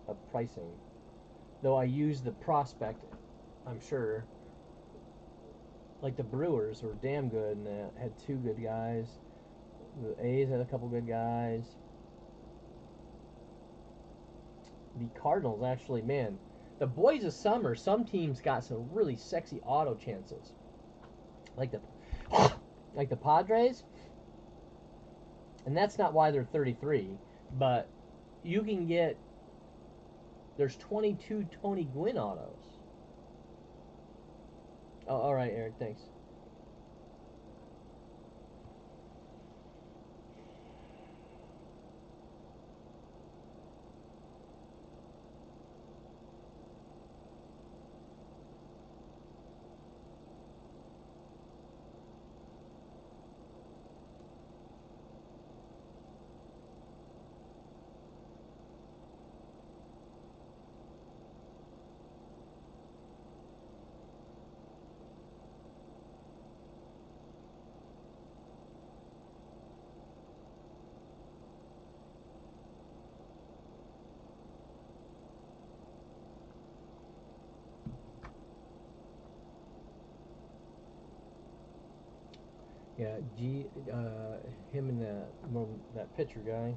of pricing. Though I used the prospect, I'm sure. Like the Brewers were damn good and had 2 good guys. The A's had a couple good guys. The Cardinals actually, man, the boys of summer, some teams got some really sexy auto chances. Like the Padres. And that's not why they're 33, but you can get there's 22 Tony Gwynn autos. Oh, all right, Eric, thanks. Yeah, him and that pitcher guy.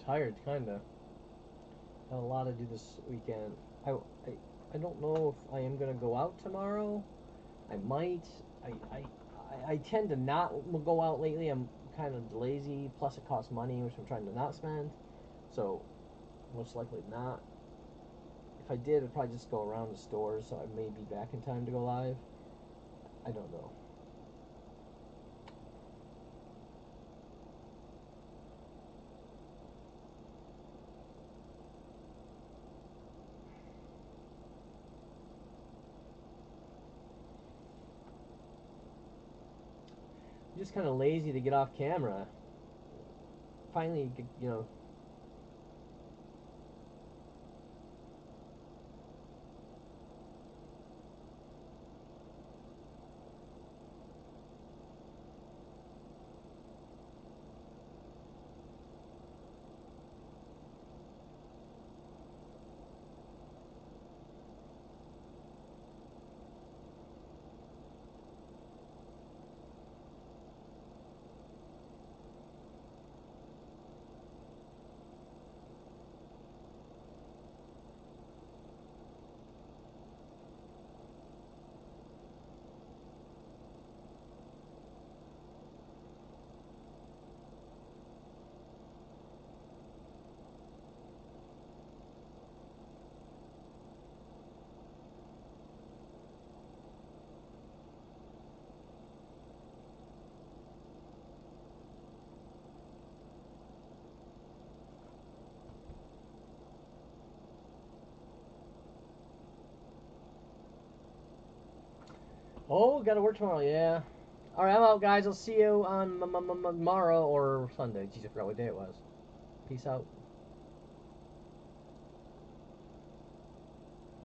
tired, kinda. Got a lot to do this weekend. I don't know if I am gonna go out tomorrow. I might. I tend to not go out lately. I'm kind of lazy. Plus, it costs money, which I'm trying to not spend. So, most likely not. If I did, I'd probably just go around the stores. So I may be back in time to go live. I don't know. I'm just kind of lazy to get off camera. Finally, you know. Oh, gotta work tomorrow, yeah. Alright, I'm out, guys. I'll see you on tomorrow or Sunday. Jeez, I forgot what day it was. Peace out.